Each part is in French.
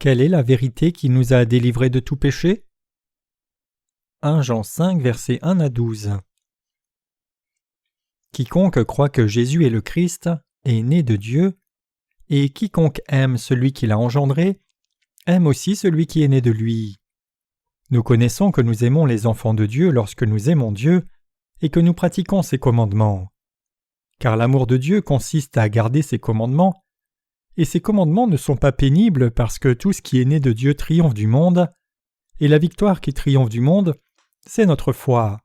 Quelle est la vérité qui nous a délivrés de tout péché? 1 Jean 5, versets 1 à 12. Quiconque croit que Jésus est le Christ est né de Dieu, et quiconque aime celui qui l'a engendré aime aussi celui qui est né de lui. Nous connaissons que nous aimons les enfants de Dieu lorsque nous aimons Dieu et que nous pratiquons ses commandements. Car l'amour de Dieu consiste à garder ses commandements, et ces commandements ne sont pas pénibles parce que tout ce qui est né de Dieu triomphe du monde, et la victoire qui triomphe du monde, c'est notre foi.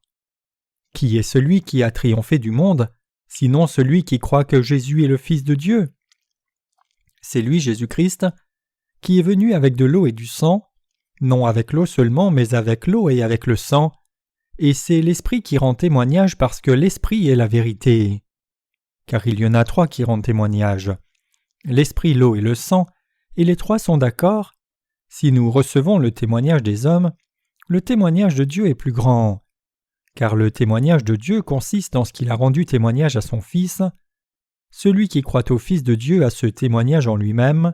Qui est celui qui a triomphé du monde, sinon celui qui croit que Jésus est le Fils de Dieu? C'est lui, Jésus-Christ, qui est venu avec de l'eau et du sang, non avec l'eau seulement, mais avec l'eau et avec le sang, et c'est l'Esprit qui rend témoignage parce que l'Esprit est la vérité. Car il y en a 3 qui rendent témoignage. L'Esprit, l'eau et le sang, et les 3 sont d'accord. Si nous recevons le témoignage des hommes, le témoignage de Dieu est plus grand. Car le témoignage de Dieu consiste en ce qu'il a rendu témoignage à son Fils. Celui qui croit au Fils de Dieu a ce témoignage en lui-même.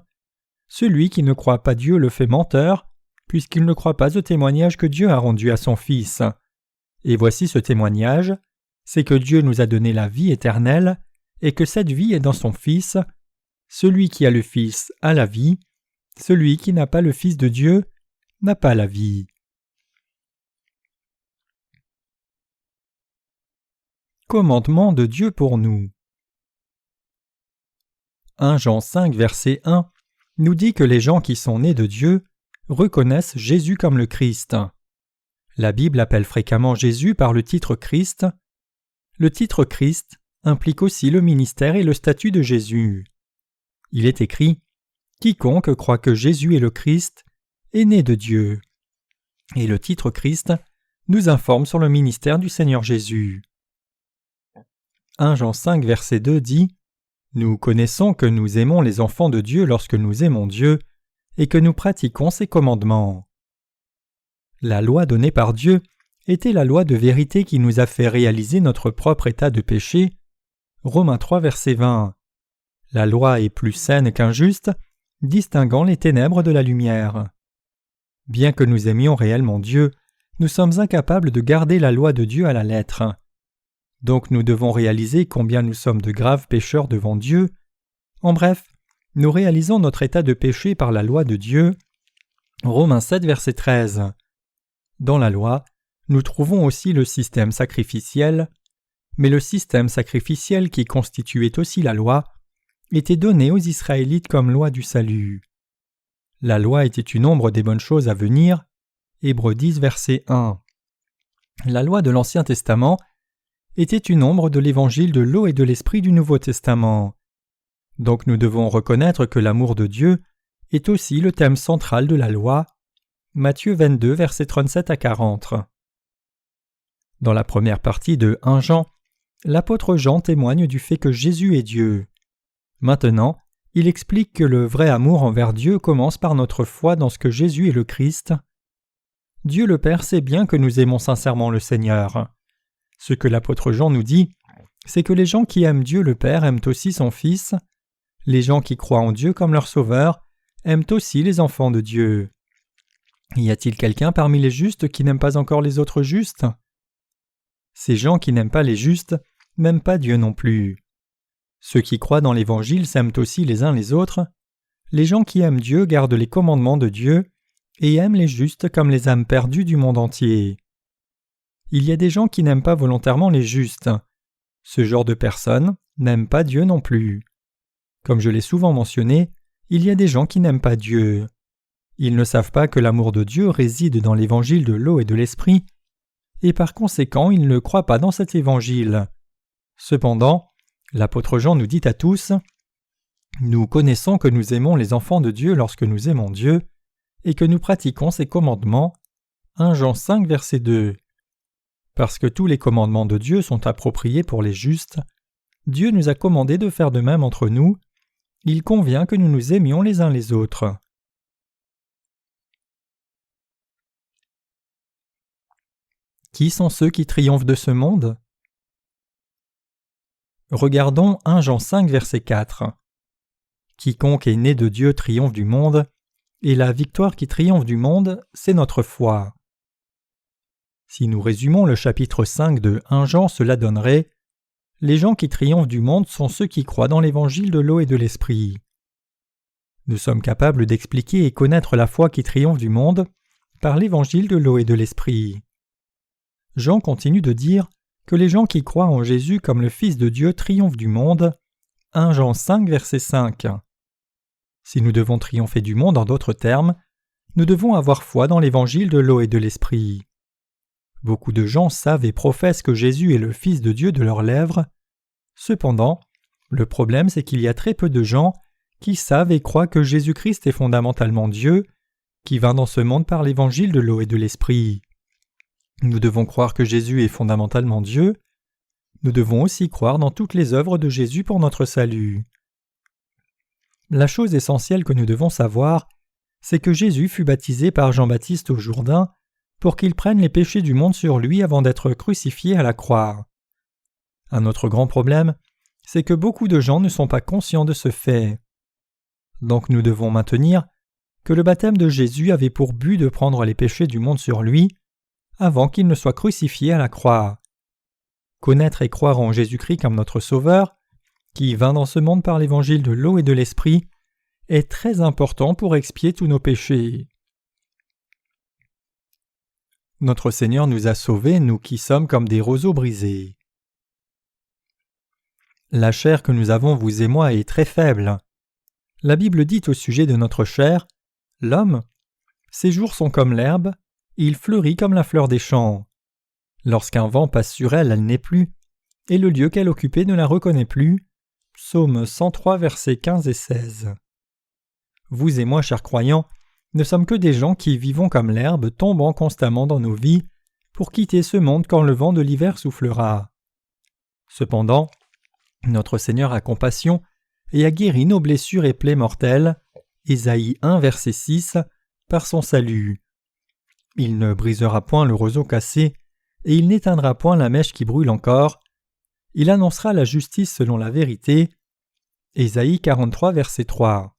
Celui qui ne croit pas Dieu le fait menteur, puisqu'il ne croit pas au témoignage que Dieu a rendu à son Fils. Et voici ce témoignage, c'est que Dieu nous a donné la vie éternelle, et que cette vie est dans son Fils. Celui qui a le Fils a la vie, celui qui n'a pas le Fils de Dieu n'a pas la vie. Commandement de Dieu pour nous. 1 Jean 5, verset 1 nous dit que les gens qui sont nés de Dieu reconnaissent Jésus comme le Christ. La Bible appelle fréquemment Jésus par le titre Christ. Le titre Christ implique aussi le ministère et le statut de Jésus. Il est écrit « Quiconque croit que Jésus est le Christ est né de Dieu ». Et le titre Christ nous informe sur le ministère du Seigneur Jésus. 1 Jean 5, verset 2 dit « Nous connaissons que nous aimons les enfants de Dieu lorsque nous aimons Dieu et que nous pratiquons ses commandements. » La loi donnée par Dieu était la loi de vérité qui nous a fait réaliser notre propre état de péché. Romains 3, verset 20. La loi est plus saine qu'injuste, distinguant les ténèbres de la lumière. Bien que nous aimions réellement Dieu, nous sommes incapables de garder la loi de Dieu à la lettre. Donc nous devons réaliser combien nous sommes de graves pécheurs devant Dieu. En bref, nous réalisons notre état de péché par la loi de Dieu. Romains 7, verset 13. Dans la loi, nous trouvons aussi le système sacrificiel, mais le système sacrificiel qui constituait aussi la loi était donné aux Israélites comme loi du salut. La loi était une ombre des bonnes choses à venir. Hébreux 10, verset 1. La loi de l'Ancien Testament était une ombre de l'évangile de l'eau et de l'esprit du Nouveau Testament. Donc nous devons reconnaître que l'amour de Dieu est aussi le thème central de la loi. Matthieu 22, versets 37 à 40. Dans la première partie de 1 Jean, l'apôtre Jean témoigne du fait que Jésus est Dieu. Maintenant, il explique que le vrai amour envers Dieu commence par notre foi dans ce que Jésus est le Christ. Dieu le Père sait bien que nous aimons sincèrement le Seigneur. Ce que l'apôtre Jean nous dit, c'est que les gens qui aiment Dieu le Père aiment aussi son Fils. Les gens qui croient en Dieu comme leur Sauveur aiment aussi les enfants de Dieu. Y a-t-il quelqu'un parmi les justes qui n'aime pas encore les autres justes? Ces gens qui n'aiment pas les justes n'aiment pas Dieu non plus. Ceux qui croient dans l'Évangile s'aiment aussi les uns les autres. Les gens qui aiment Dieu gardent les commandements de Dieu et aiment les justes comme les âmes perdues du monde entier. Il y a des gens qui n'aiment pas volontairement les justes. Ce genre de personnes n'aiment pas Dieu non plus. Comme je l'ai souvent mentionné, il y a des gens qui n'aiment pas Dieu. Ils ne savent pas que l'amour de Dieu réside dans l'évangile de l'eau et de l'esprit, et par conséquent ils ne croient pas dans cet évangile. Cependant, l'apôtre Jean nous dit à tous « Nous connaissons que nous aimons les enfants de Dieu lorsque nous aimons Dieu, et que nous pratiquons ses commandements. » 1 Jean 5, verset 2. Parce que tous les commandements de Dieu sont appropriés pour les justes, Dieu nous a commandé de faire de même entre nous. Il convient que nous nous aimions les uns les autres. Qui sont ceux qui triomphent de ce monde? Regardons 1 Jean 5, verset 4. Quiconque est né de Dieu triomphe du monde, et la victoire qui triomphe du monde, c'est notre foi. Si nous résumons le chapitre 5 de 1 Jean, cela donnerait « Les gens qui triomphent du monde sont ceux qui croient dans l'évangile de l'eau et de l'esprit ». Nous sommes capables d'expliquer et connaître la foi qui triomphe du monde par l'évangile de l'eau et de l'esprit. Jean continue de dire que les gens qui croient en Jésus comme le Fils de Dieu triomphent du monde. 1 Jean 5, verset 5. Si nous devons triompher du monde en d'autres termes, nous devons avoir foi dans l'évangile de l'eau et de l'esprit. Beaucoup de gens savent et professent que Jésus est le Fils de Dieu de leurs lèvres. Cependant, le problème c'est qu'il y a très peu de gens qui savent et croient que Jésus-Christ est fondamentalement Dieu, qui vint dans ce monde par l'évangile de l'eau et de l'esprit. Nous devons croire que Jésus est fondamentalement Dieu. Nous devons aussi croire dans toutes les œuvres de Jésus pour notre salut. La chose essentielle que nous devons savoir, c'est que Jésus fut baptisé par Jean-Baptiste au Jourdain pour qu'il prenne les péchés du monde sur lui avant d'être crucifié à la croix. Un autre grand problème, c'est que beaucoup de gens ne sont pas conscients de ce fait. Donc nous devons maintenir que le baptême de Jésus avait pour but de prendre les péchés du monde sur lui avant qu'il ne soit crucifié à la croix. Connaître et croire en Jésus-Christ comme notre Sauveur, qui vint dans ce monde par l'évangile de l'eau et de l'esprit, est très important pour expier tous nos péchés. Notre Seigneur nous a sauvés, nous qui sommes comme des roseaux brisés. La chair que nous avons, vous et moi, est très faible. La Bible dit au sujet de notre chair, « L'homme, ses jours sont comme l'herbe, il fleurit comme la fleur des champs. Lorsqu'un vent passe sur elle, elle n'est plus, et le lieu qu'elle occupait ne la reconnaît plus. » Psaume 103, versets 15 et 16. Vous et moi, chers croyants, ne sommes que des gens qui vivons comme l'herbe, tombant constamment dans nos vies, pour quitter ce monde quand le vent de l'hiver soufflera. Cependant, notre Seigneur a compassion et a guéri nos blessures et plaies mortelles, Ésaïe 1, verset 6, par son salut. Il ne brisera point le roseau cassé, et il n'éteindra point la mèche qui brûle encore. Il annoncera la justice selon la vérité. Ésaïe 43, verset 3.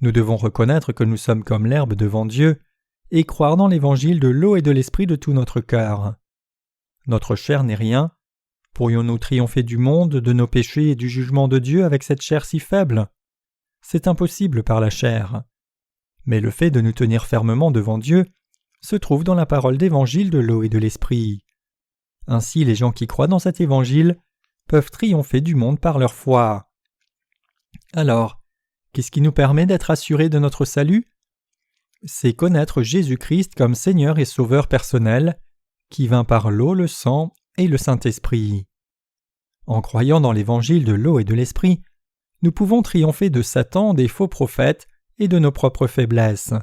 Nous devons reconnaître que nous sommes comme l'herbe devant Dieu et croire dans l'évangile de l'eau et de l'esprit de tout notre cœur. Notre chair n'est rien. Pourrions-nous triompher du monde, de nos péchés et du jugement de Dieu avec cette chair si faible? C'est impossible par la chair. Mais le fait de nous tenir fermement devant Dieu se trouve dans la parole d'évangile de l'eau et de l'esprit. Ainsi, les gens qui croient dans cet évangile peuvent triompher du monde par leur foi. Alors, qu'est-ce qui nous permet d'être assurés de notre salut? C'est connaître Jésus-Christ comme Seigneur et Sauveur personnel, qui vint par l'eau, le sang et le Saint-Esprit. En croyant dans l'évangile de l'eau et de l'esprit, nous pouvons triompher de Satan, des faux prophètes et de nos propres faiblesses.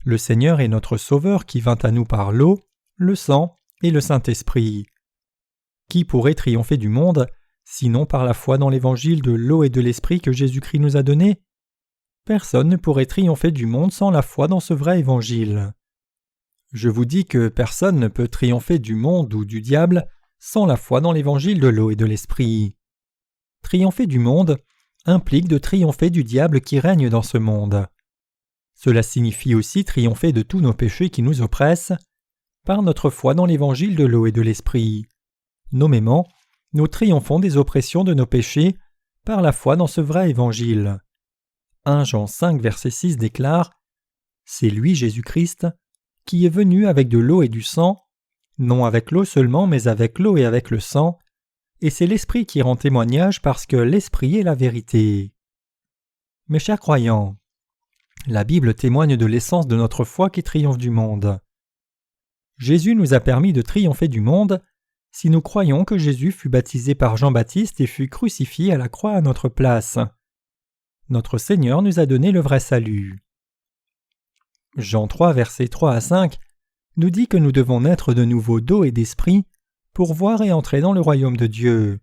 Le Seigneur est notre Sauveur qui vint à nous par l'eau, le sang et le Saint-Esprit. Qui pourrait triompher du monde sinon par la foi dans l'évangile de l'eau et de l'esprit que Jésus-Christ nous a donné? Personne ne pourrait triompher du monde sans la foi dans ce vrai évangile. Je vous dis que personne ne peut triompher du monde ou du diable sans la foi dans l'évangile de l'eau et de l'esprit. Triompher du monde implique de triompher du diable qui règne dans ce monde. Cela signifie aussi triompher de tous nos péchés qui nous oppressent par notre foi dans l'évangile de l'eau et de l'esprit. Nommément, nous triomphons des oppressions de nos péchés par la foi dans ce vrai évangile. 1 Jean 5, verset 6 déclare « C'est lui, Jésus-Christ, qui est venu avec de l'eau et du sang, non avec l'eau seulement, mais avec l'eau et avec le sang, et c'est l'Esprit qui rend témoignage parce que l'Esprit est la vérité. » Mes chers croyants, la Bible témoigne de l'essence de notre foi qui triomphe du monde. Jésus nous a permis de triompher du monde si nous croyons que Jésus fut baptisé par Jean-Baptiste et fut crucifié à la croix à notre place. Notre Seigneur nous a donné le vrai salut. Jean 3, versets 3 à 5 nous dit que nous devons naître de nouveau d'eau et d'esprit pour voir et entrer dans le royaume de Dieu.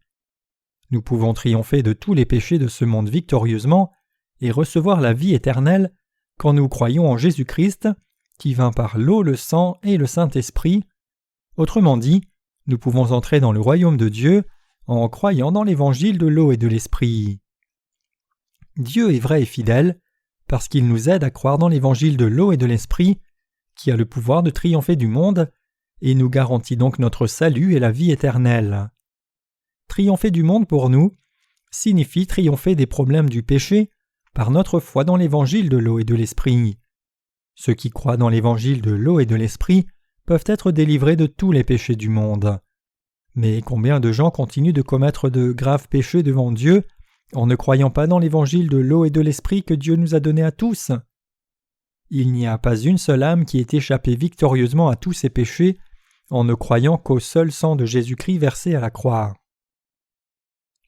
Nous pouvons triompher de tous les péchés de ce monde victorieusement et recevoir la vie éternelle quand nous croyons en Jésus-Christ qui vint par l'eau, le sang et le Saint-Esprit. Autrement dit, nous pouvons entrer dans le royaume de Dieu en croyant dans l'évangile de l'eau et de l'esprit. Dieu est vrai et fidèle, parce qu'il nous aide à croire dans l'évangile de l'eau et de l'esprit, qui a le pouvoir de triompher du monde, et nous garantit donc notre salut et la vie éternelle. Triompher du monde pour nous signifie triompher des problèmes du péché par notre foi dans l'évangile de l'eau et de l'esprit. Ceux qui croient dans l'évangile de l'eau et de l'esprit peuvent être délivrés de tous les péchés du monde. Mais combien de gens continuent de commettre de graves péchés devant Dieu en ne croyant pas dans l'évangile de l'eau et de l'esprit que Dieu nous a donné à tous? Il n'y a pas une seule âme qui ait échappé victorieusement à tous ses péchés en ne croyant qu'au seul sang de Jésus-Christ versé à la croix.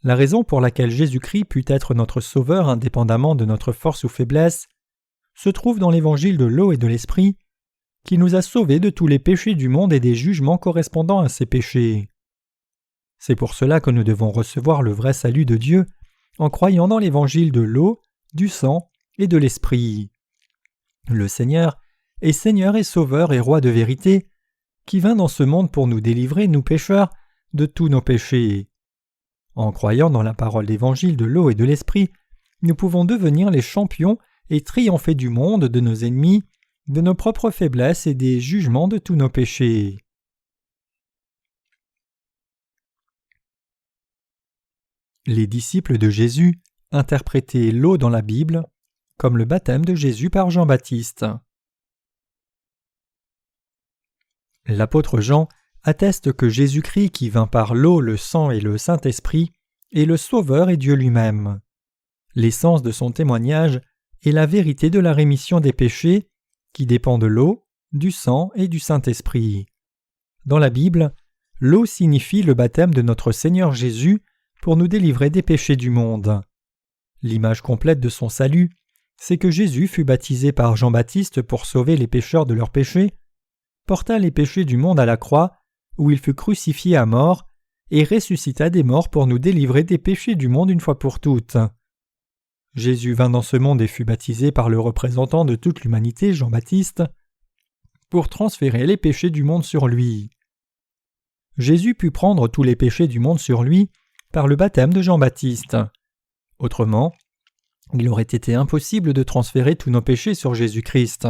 La raison pour laquelle Jésus-Christ put être notre Sauveur indépendamment de notre force ou faiblesse se trouve dans l'évangile de l'eau et de l'esprit, qui nous a sauvés de tous les péchés du monde et des jugements correspondant à ces péchés. C'est pour cela que nous devons recevoir le vrai salut de Dieu en croyant dans l'évangile de l'eau, du sang et de l'esprit. Le Seigneur est Seigneur et Sauveur et Roi de vérité, qui vint dans ce monde pour nous délivrer, nous pécheurs, de tous nos péchés. En croyant dans la parole d'évangile de l'eau et de l'esprit, nous pouvons devenir les champions et triompher du monde, de nos ennemis, de nos propres faiblesses et des jugements de tous nos péchés. Les disciples de Jésus interprétaient l'eau dans la Bible comme le baptême de Jésus par Jean-Baptiste. L'apôtre Jean atteste que Jésus-Christ qui vint par l'eau, le sang et le Saint-Esprit est le Sauveur et Dieu lui-même. L'essence de son témoignage est la vérité de la rémission des péchés qui dépend de l'eau, du sang et du Saint-Esprit. Dans la Bible, l'eau signifie le baptême de notre Seigneur Jésus pour nous délivrer des péchés du monde. L'image complète de son salut, c'est que Jésus fut baptisé par Jean-Baptiste pour sauver les pécheurs de leurs péchés, porta les péchés du monde à la croix, où il fut crucifié à mort, et ressuscita des morts pour nous délivrer des péchés du monde une fois pour toutes. Jésus vint dans ce monde et fut baptisé par le représentant de toute l'humanité, Jean-Baptiste, pour transférer les péchés du monde sur lui. Jésus put prendre tous les péchés du monde sur lui par le baptême de Jean-Baptiste. Autrement, il aurait été impossible de transférer tous nos péchés sur Jésus-Christ.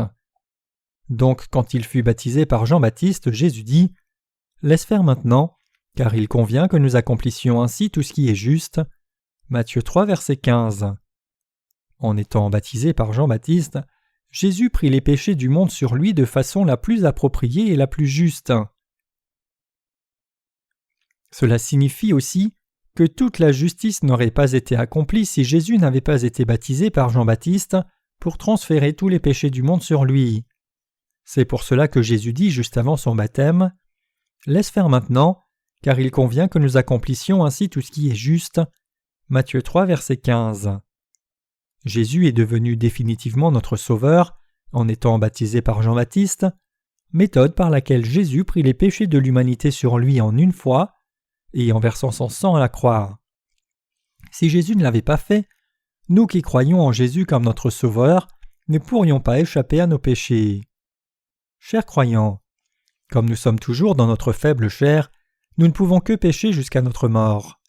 Donc, quand il fut baptisé par Jean-Baptiste, Jésus dit « Laisse faire maintenant, car il convient que nous accomplissions ainsi tout ce qui est juste. » Matthieu 3, verset 15. En étant baptisé par Jean-Baptiste, Jésus prit les péchés du monde sur lui de façon la plus appropriée et la plus juste. Cela signifie aussi que toute la justice n'aurait pas été accomplie si Jésus n'avait pas été baptisé par Jean-Baptiste pour transférer tous les péchés du monde sur lui. C'est pour cela que Jésus dit juste avant son baptême « Laisse faire maintenant, car il convient que nous accomplissions ainsi tout ce qui est juste. » Matthieu 3, verset 15. Jésus est devenu définitivement notre Sauveur en étant baptisé par Jean-Baptiste, méthode par laquelle Jésus prit les péchés de l'humanité sur lui en une fois et en versant son sang à la croix. Si Jésus ne l'avait pas fait, nous qui croyons en Jésus comme notre Sauveur ne pourrions pas échapper à nos péchés. Chers croyants, comme nous sommes toujours dans notre faible chair, nous ne pouvons que pécher jusqu'à notre mort.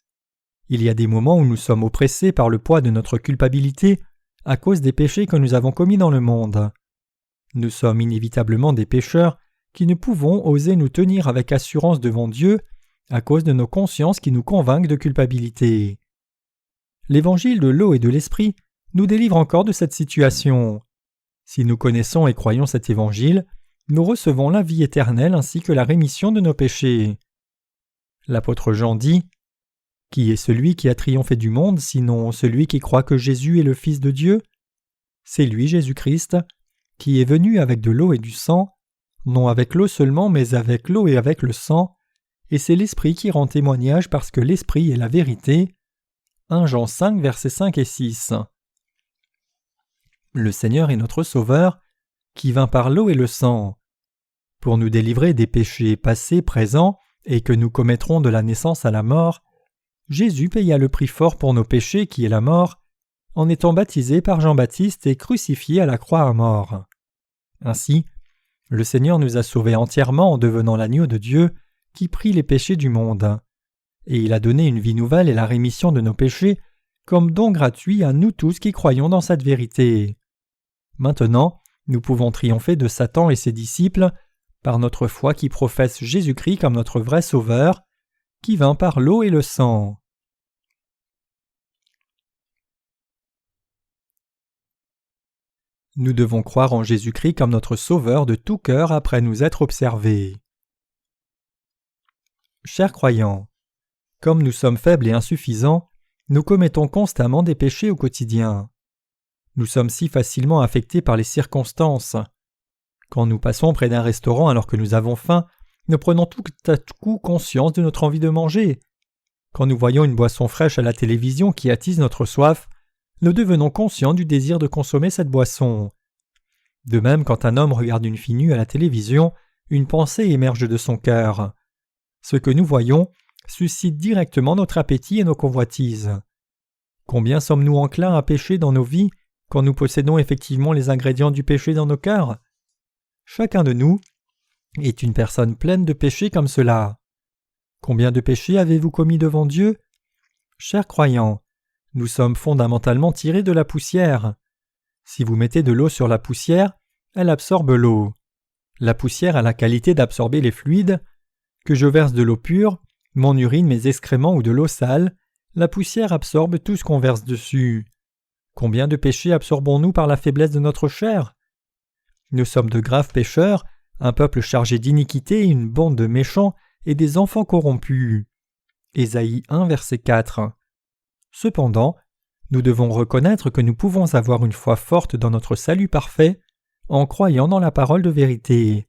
Il y a des moments où nous sommes oppressés par le poids de notre culpabilité à cause des péchés que nous avons commis dans le monde. Nous sommes inévitablement des pécheurs qui ne pouvons oser nous tenir avec assurance devant Dieu à cause de nos consciences qui nous convainquent de culpabilité. L'évangile de l'eau et de l'esprit nous délivre encore de cette situation. Si nous connaissons et croyons cet évangile, nous recevons la vie éternelle ainsi que la rémission de nos péchés. L'apôtre Jean dit « Qui est celui qui a triomphé du monde, sinon celui qui croit que Jésus est le Fils de Dieu ? C'est lui, Jésus-Christ, qui est venu avec de l'eau et du sang, non avec l'eau seulement, mais avec l'eau et avec le sang, et c'est l'Esprit qui rend témoignage parce que l'Esprit est la vérité. » 1 Jean 5, versets 5 et 6. Le Seigneur est notre Sauveur, qui vint par l'eau et le sang. Pour nous délivrer des péchés passés, présents, et que nous commettrons de la naissance à la mort, Jésus paya le prix fort pour nos péchés qui est la mort, en étant baptisé par Jean-Baptiste et crucifié à la croix à mort. Ainsi, le Seigneur nous a sauvés entièrement en devenant l'agneau de Dieu qui prit les péchés du monde. Et il a donné une vie nouvelle et la rémission de nos péchés comme don gratuit à nous tous qui croyons dans cette vérité. Maintenant, nous pouvons triompher de Satan et ses disciples par notre foi qui professe Jésus-Christ comme notre vrai Sauveur, qui vint par l'eau et le sang. Nous devons croire en Jésus-Christ comme notre Sauveur de tout cœur après nous être observés. Chers croyants, comme nous sommes faibles et insuffisants, nous commettons constamment des péchés au quotidien. Nous sommes si facilement affectés par les circonstances. Quand nous passons près d'un restaurant alors que nous avons faim, nous prenons tout à coup conscience de notre envie de manger. Quand nous voyons une boisson fraîche à la télévision qui attise notre soif, nous devenons conscients du désir de consommer cette boisson. De même, quand un homme regarde une fille nue à la télévision, une pensée émerge de son cœur. Ce que nous voyons suscite directement notre appétit et nos convoitises. Combien sommes-nous enclins à pécher dans nos vies quand nous possédons effectivement les ingrédients du péché dans nos cœurs? Chacun de nous est une personne pleine de péchés comme cela. Combien de péchés avez-vous commis devant Dieu? Chers croyants, nous sommes fondamentalement tirés de la poussière. Si vous mettez de l'eau sur la poussière, elle absorbe l'eau. La poussière a la qualité d'absorber les fluides. Que je verse de l'eau pure, mon urine, mes excréments ou de l'eau sale, la poussière absorbe tout ce qu'on verse dessus. Combien de péchés absorbons-nous par la faiblesse de notre chair? Nous sommes de graves pécheurs, un peuple chargé d'iniquité, une bande de méchants et des enfants corrompus. Ésaïe 1, verset 4. Cependant, nous devons reconnaître que nous pouvons avoir une foi forte dans notre salut parfait en croyant dans la parole de vérité.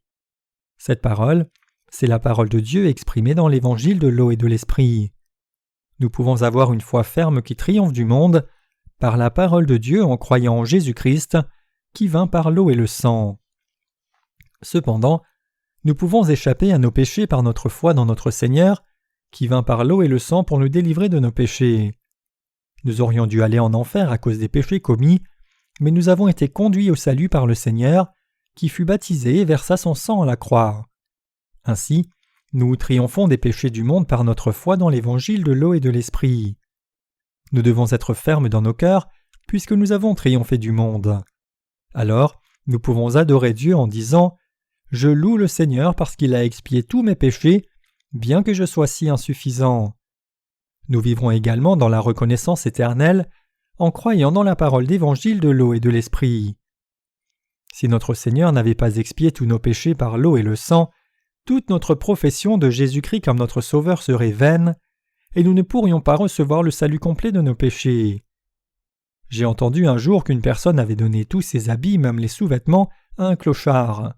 Cette parole, c'est la parole de Dieu exprimée dans l'évangile de l'eau et de l'esprit. Nous pouvons avoir une foi ferme qui triomphe du monde par la parole de Dieu en croyant en Jésus-Christ qui vint par l'eau et le sang. Cependant, nous pouvons échapper à nos péchés par notre foi dans notre Seigneur qui vint par l'eau et le sang pour nous délivrer de nos péchés. Nous aurions dû aller en enfer à cause des péchés commis, mais nous avons été conduits au salut par le Seigneur qui fut baptisé et versa son sang à la croix. Ainsi, nous triomphons des péchés du monde par notre foi dans l'évangile de l'eau et de l'esprit. Nous devons être fermes dans nos cœurs puisque nous avons triomphé du monde. Alors, nous pouvons adorer Dieu en disant « Je loue le Seigneur parce qu'il a expié tous mes péchés, bien que je sois si insuffisant. » Nous vivrons également dans la reconnaissance éternelle en croyant dans la parole d'évangile de l'eau et de l'esprit. Si notre Seigneur n'avait pas expié tous nos péchés par l'eau et le sang, toute notre profession de Jésus-Christ comme notre Sauveur serait vaine, et nous ne pourrions pas recevoir le salut complet de nos péchés. J'ai entendu un jour qu'une personne avait donné tous ses habits, même les sous-vêtements, à un clochard.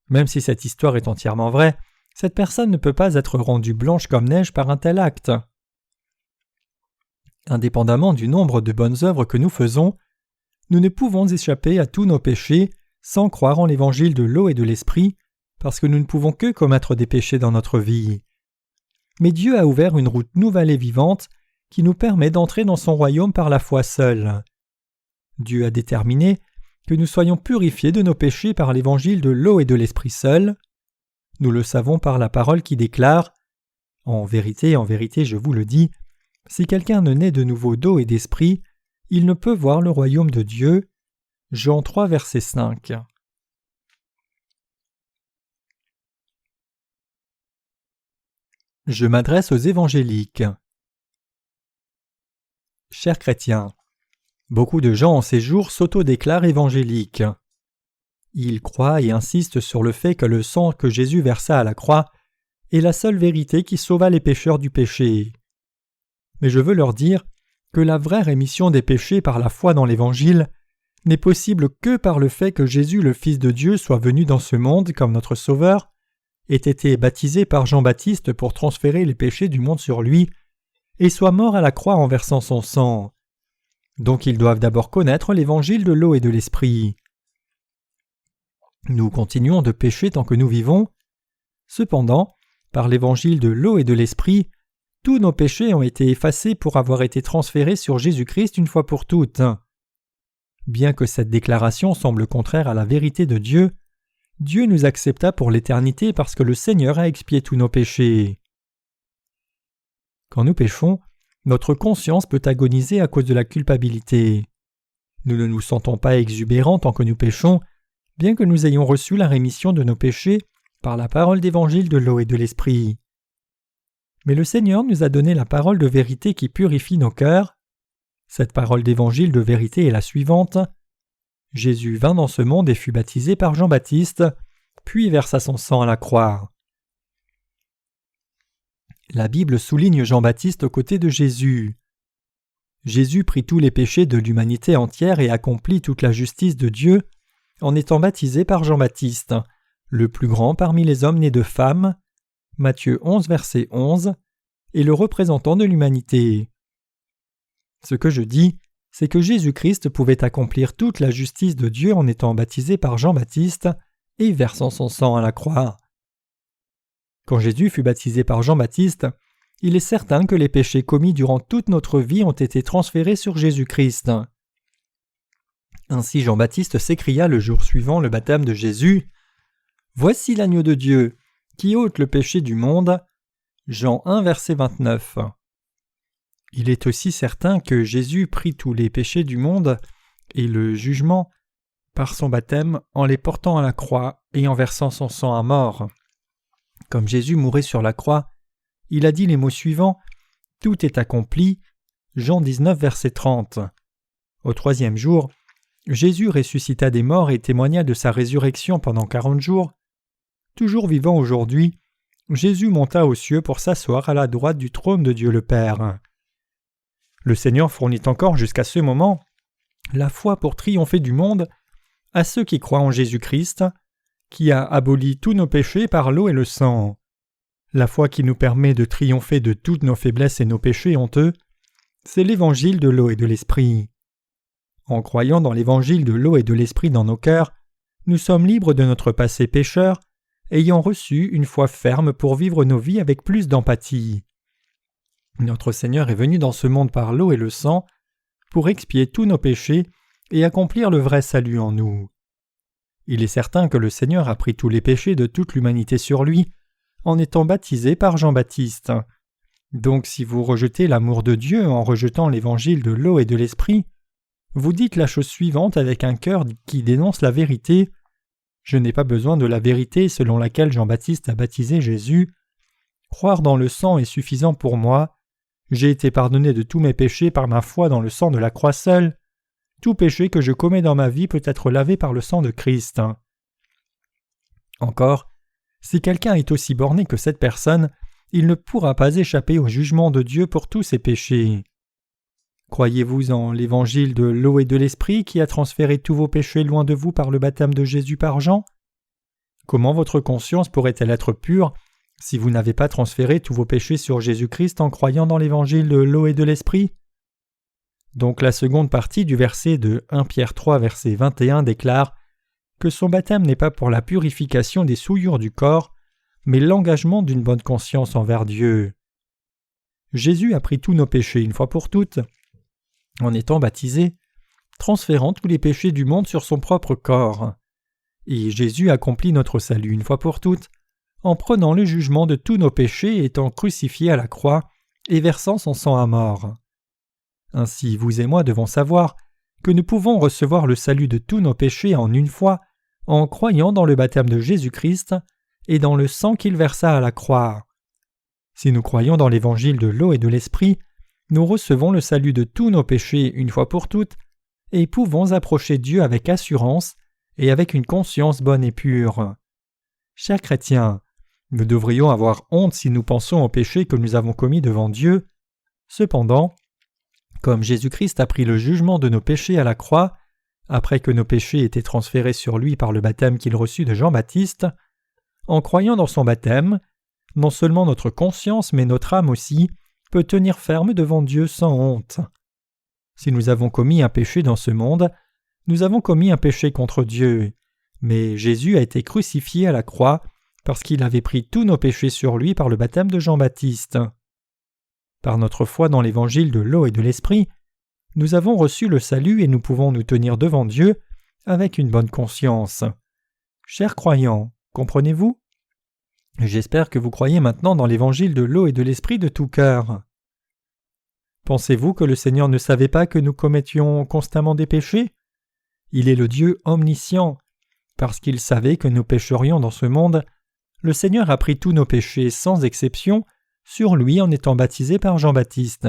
Même si cette histoire est entièrement vraie, cette personne ne peut pas être rendue blanche comme neige par un tel acte. Indépendamment du nombre de bonnes œuvres que nous faisons, nous ne pouvons échapper à tous nos péchés sans croire en l'évangile de l'eau et de l'esprit, parce que nous ne pouvons que commettre des péchés dans notre vie. Mais Dieu a ouvert une route nouvelle et vivante qui nous permet d'entrer dans son royaume par la foi seule. Dieu a déterminé que nous soyons purifiés de nos péchés par l'évangile de l'eau et de l'esprit seul. Nous le savons par la parole qui déclare « En vérité, je vous le dis, si quelqu'un ne naît de nouveau d'eau et d'esprit, il ne peut voir le royaume de Dieu. » Jean 3, verset 5. Je m'adresse aux évangéliques. Chers chrétiens, beaucoup de gens en ces jours s'autodéclarent évangéliques. Ils croient et insistent sur le fait que le sang que Jésus versa à la croix est la seule vérité qui sauva les pécheurs du péché. Mais je veux leur dire que la vraie rémission des péchés par la foi dans l'Évangile n'est possible que par le fait que Jésus, le Fils de Dieu, soit venu dans ce monde comme notre Sauveur, ait été baptisé par Jean-Baptiste pour transférer les péchés du monde sur lui, et soit mort à la croix en versant son sang. Donc ils doivent d'abord connaître l'évangile de l'eau et de l'esprit. Nous continuons de pécher tant que nous vivons. Cependant, par l'évangile de l'eau et de l'esprit, tous nos péchés ont été effacés pour avoir été transférés sur Jésus-Christ une fois pour toutes. Bien que cette déclaration semble contraire à la vérité de Dieu, Dieu nous accepta pour l'éternité parce que le Seigneur a expié tous nos péchés. Quand nous péchons, notre conscience peut agoniser à cause de la culpabilité. Nous ne nous sentons pas exubérants tant que nous péchons, bien que nous ayons reçu la rémission de nos péchés par la parole d'évangile de l'eau et de l'esprit. Mais le Seigneur nous a donné la parole de vérité qui purifie nos cœurs. Cette parole d'évangile de vérité est la suivante. Jésus vint dans ce monde et fut baptisé par Jean-Baptiste, puis versa son sang à la croix. La Bible souligne Jean-Baptiste aux côtés de Jésus. Jésus prit tous les péchés de l'humanité entière et accomplit toute la justice de Dieu en étant baptisé par Jean-Baptiste, le plus grand parmi les hommes nés de femmes, Matthieu 11, verset 11, et le représentant de l'humanité. Ce que je dis, c'est que Jésus-Christ pouvait accomplir toute la justice de Dieu en étant baptisé par Jean-Baptiste et versant son sang à la croix. Quand Jésus fut baptisé par Jean-Baptiste, il est certain que les péchés commis durant toute notre vie ont été transférés sur Jésus-Christ. Ainsi Jean-Baptiste s'écria le jour suivant le baptême de Jésus, « Voici l'agneau de Dieu, qui ôte le péché du monde. » Jean 1, verset 29. Il est aussi certain que Jésus prit tous les péchés du monde et le jugement par son baptême en les portant à la croix et en versant son sang à mort. Comme Jésus mourait sur la croix, il a dit les mots suivants « Tout est accompli » Jean 19, verset 30. Au troisième jour, Jésus ressuscita des morts et témoigna de sa résurrection pendant 40 jours. Toujours vivant aujourd'hui, Jésus monta aux cieux pour s'asseoir à la droite du trône de Dieu le Père. Le Seigneur fournit encore jusqu'à ce moment la foi pour triompher du monde à ceux qui croient en Jésus-Christ, qui a aboli tous nos péchés par l'eau et le sang. La foi qui nous permet de triompher de toutes nos faiblesses et nos péchés honteux, c'est l'évangile de l'eau et de l'esprit. En croyant dans l'évangile de l'eau et de l'esprit dans nos cœurs, nous sommes libres de notre passé pécheur, ayant reçu une foi ferme pour vivre nos vies avec plus d'empathie. Notre Seigneur est venu dans ce monde par l'eau et le sang pour expier tous nos péchés et accomplir le vrai salut en nous. Il est certain que le Seigneur a pris tous les péchés de toute l'humanité sur lui en étant baptisé par Jean-Baptiste. Donc si vous rejetez l'amour de Dieu en rejetant l'évangile de l'eau et de l'esprit, vous dites la chose suivante avec un cœur qui dénonce la vérité. Je n'ai pas besoin de la vérité selon laquelle Jean-Baptiste a baptisé Jésus. Croire dans le sang est suffisant pour moi. J'ai été pardonné de tous mes péchés par ma foi dans le sang de la croix seule. Tout péché que je commets dans ma vie peut être lavé par le sang de Christ. Encore, si quelqu'un est aussi borné que cette personne, il ne pourra pas échapper au jugement de Dieu pour tous ses péchés. Croyez-vous en l'évangile de l'eau et de l'esprit qui a transféré tous vos péchés loin de vous par le baptême de Jésus par Jean? Comment votre conscience pourrait-elle être pure si vous n'avez pas transféré tous vos péchés sur Jésus-Christ en croyant dans l'évangile de l'eau et de l'esprit? Donc la seconde partie du verset de 1 Pierre 3 verset 21 déclare que son baptême n'est pas pour la purification des souillures du corps, mais l'engagement d'une bonne conscience envers Dieu. Jésus a pris tous nos péchés une fois pour toutes, en étant baptisé, transférant tous les péchés du monde sur son propre corps. Et Jésus accomplit notre salut une fois pour toutes, en prenant le jugement de tous nos péchés et étant crucifié à la croix et versant son sang à mort. Ainsi, vous et moi devons savoir que nous pouvons recevoir le salut de tous nos péchés en une fois en croyant dans le baptême de Jésus-Christ et dans le sang qu'il versa à la croix. Si nous croyons dans l'évangile de l'eau et de l'esprit, nous recevons le salut de tous nos péchés une fois pour toutes et pouvons approcher Dieu avec assurance et avec une conscience bonne et pure. Chers chrétiens, nous devrions avoir honte si nous pensons aux péchés que nous avons commis devant Dieu. Cependant, comme Jésus-Christ a pris le jugement de nos péchés à la croix, après que nos péchés étaient transférés sur lui par le baptême qu'il reçut de Jean-Baptiste, en croyant dans son baptême, non seulement notre conscience mais notre âme aussi peut tenir ferme devant Dieu sans honte. Si nous avons commis un péché dans ce monde, nous avons commis un péché contre Dieu, mais Jésus a été crucifié à la croix parce qu'il avait pris tous nos péchés sur lui par le baptême de Jean-Baptiste. Par notre foi dans l'évangile de l'eau et de l'esprit, nous avons reçu le salut et nous pouvons nous tenir devant Dieu avec une bonne conscience. Chers croyants, comprenez-vous? J'espère que vous croyez maintenant dans l'évangile de l'eau et de l'esprit de tout cœur. Pensez-vous que le Seigneur ne savait pas que nous commettions constamment des péchés? Il est le Dieu omniscient. Parce qu'il savait que nous pécherions dans ce monde, le Seigneur a pris tous nos péchés sans exception sur lui en étant baptisé par Jean-Baptiste.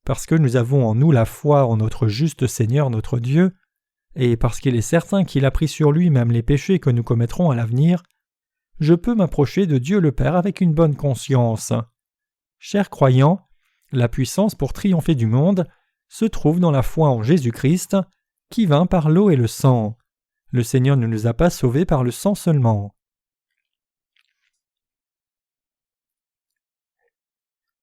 Parce que nous avons en nous la foi en notre juste Seigneur notre Dieu, et parce qu'il est certain qu'il a pris sur lui même les péchés que nous commettrons à l'avenir, je peux m'approcher de Dieu le Père avec une bonne conscience. Chers croyants, la puissance pour triompher du monde se trouve dans la foi en Jésus-Christ, qui vint par l'eau et le sang. Le Seigneur ne nous a pas sauvés par le sang seulement.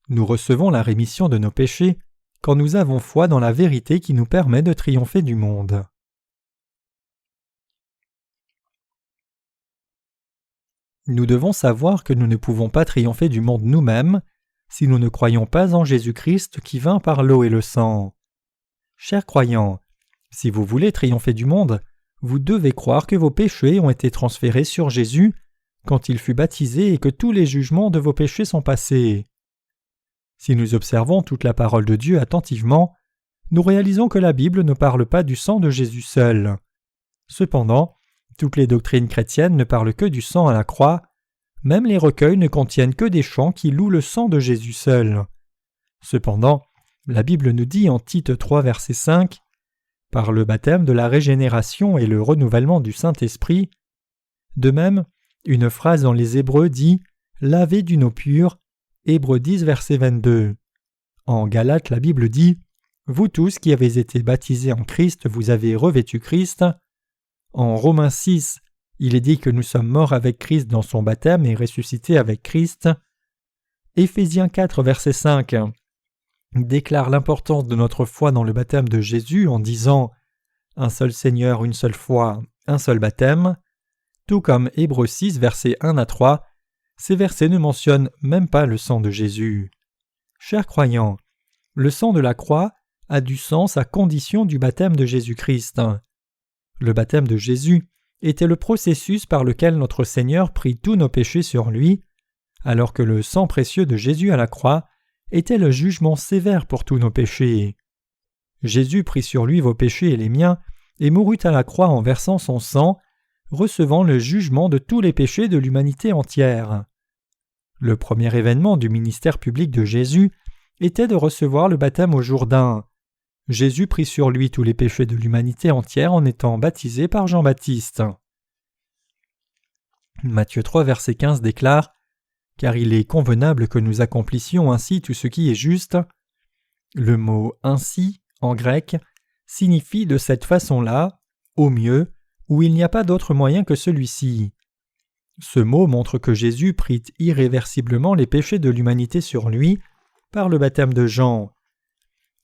Nous recevons la rémission de nos péchés quand nous avons foi dans la vérité qui nous permet de triompher du monde. Nous devons savoir que nous ne pouvons pas triompher du monde nous-mêmes si nous ne croyons pas en Jésus-Christ qui vint par l'eau et le sang. Chers croyants, si vous voulez triompher du monde, vous devez croire que vos péchés ont été transférés sur Jésus quand il fut baptisé et que tous les jugements de vos péchés sont passés. Si nous observons toute la parole de Dieu attentivement, nous réalisons que la Bible ne parle pas du sang de Jésus seul. Cependant, toutes les doctrines chrétiennes ne parlent que du sang à la croix, même les recueils ne contiennent que des chants qui louent le sang de Jésus seul. Cependant, la Bible nous dit en Tite 3 verset 5 « Par le baptême de la régénération et le renouvellement du Saint-Esprit », de même, une phrase dans les Hébreux dit « Lavés d'une eau pure », Hébreux 10 verset 22. En Galates, la Bible dit « Vous tous qui avez été baptisés en Christ, vous avez revêtu Christ ». En Romains 6, il est dit que nous sommes morts avec Christ dans son baptême et ressuscités avec Christ. Éphésiens 4 verset 5 déclare l'importance de notre foi dans le baptême de Jésus en disant « Un seul Seigneur, une seule foi, un seul baptême », tout comme Hébreux 6 versets 1 à 3, ces versets ne mentionnent même pas le sang de Jésus. Chers croyants, le sang de la croix a du sens à condition du baptême de Jésus-Christ. Le baptême de Jésus était le processus par lequel notre Seigneur prit tous nos péchés sur lui, alors que le sang précieux de Jésus à la croix était le jugement sévère pour tous nos péchés. Jésus prit sur lui vos péchés et les miens, et mourut à la croix en versant son sang, recevant le jugement de tous les péchés de l'humanité entière. Le premier événement du ministère public de Jésus était de recevoir le baptême au Jourdain. Jésus prit sur lui tous les péchés de l'humanité entière en étant baptisé par Jean-Baptiste. Matthieu 3 verset 15 déclare « Car il est convenable que nous accomplissions ainsi tout ce qui est juste ». Le mot « ainsi » en grec signifie de cette façon-là, au mieux, où il n'y a pas d'autre moyen que celui-ci. Ce mot montre que Jésus prit irréversiblement les péchés de l'humanité sur lui par le baptême de Jean.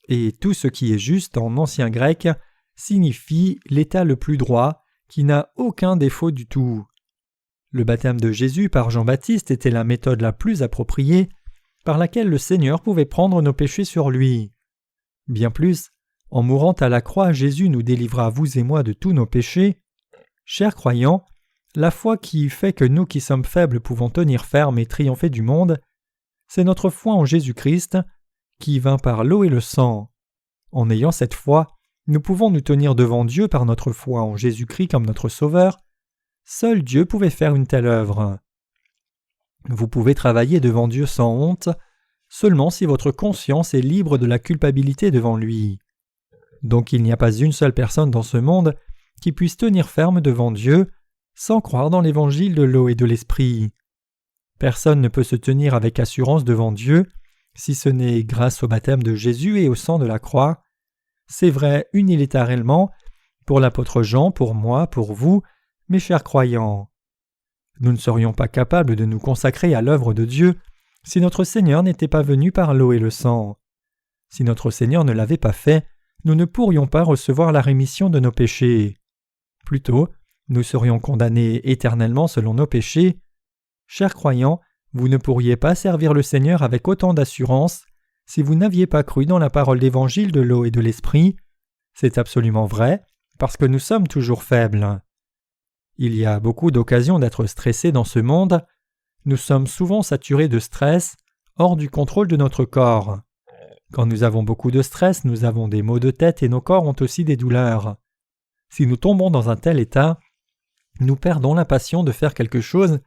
Et tout ce qui est juste en ancien grec signifie l'état le plus droit, qui n'a aucun défaut du tout. Le baptême de Jésus par Jean-Baptiste était la méthode la plus appropriée par laquelle le Seigneur pouvait prendre nos péchés sur lui. Bien plus, en mourant à la croix, Jésus nous délivra, vous et moi, de tous nos péchés. Chers croyants, la foi qui fait que nous qui sommes faibles pouvons tenir ferme et triompher du monde, c'est notre foi en Jésus-Christ, qui vint par l'eau et le sang. En ayant cette foi, nous pouvons nous tenir devant Dieu par notre foi en Jésus-Christ comme notre Sauveur. Seul Dieu pouvait faire une telle œuvre. Vous pouvez travailler devant Dieu sans honte, seulement si votre conscience est libre de la culpabilité devant lui. Donc il n'y a pas une seule personne dans ce monde qui puisse tenir ferme devant Dieu sans croire dans l'évangile de l'eau et de l'esprit. Personne ne peut se tenir avec assurance devant Dieu si ce n'est grâce au baptême de Jésus et au sang de la croix. C'est vrai unilatéralement pour l'apôtre Jean, pour moi, pour vous, mes chers croyants. Nous ne serions pas capables de nous consacrer à l'œuvre de Dieu si notre Seigneur n'était pas venu par l'eau et le sang. Si notre Seigneur ne l'avait pas fait, nous ne pourrions pas recevoir la rémission de nos péchés. Plutôt, nous serions condamnés éternellement selon nos péchés. Chers croyants, vous ne pourriez pas servir le Seigneur avec autant d'assurance si vous n'aviez pas cru dans la parole d'évangile de l'eau et de l'esprit. C'est absolument vrai, parce que nous sommes toujours faibles. Il y a beaucoup d'occasions d'être stressés dans ce monde. Nous sommes souvent saturés de stress, hors du contrôle de notre corps. Quand nous avons beaucoup de stress, nous avons des maux de tête et nos corps ont aussi des douleurs. Si nous tombons dans un tel état, nous perdons la passion de faire quelque chose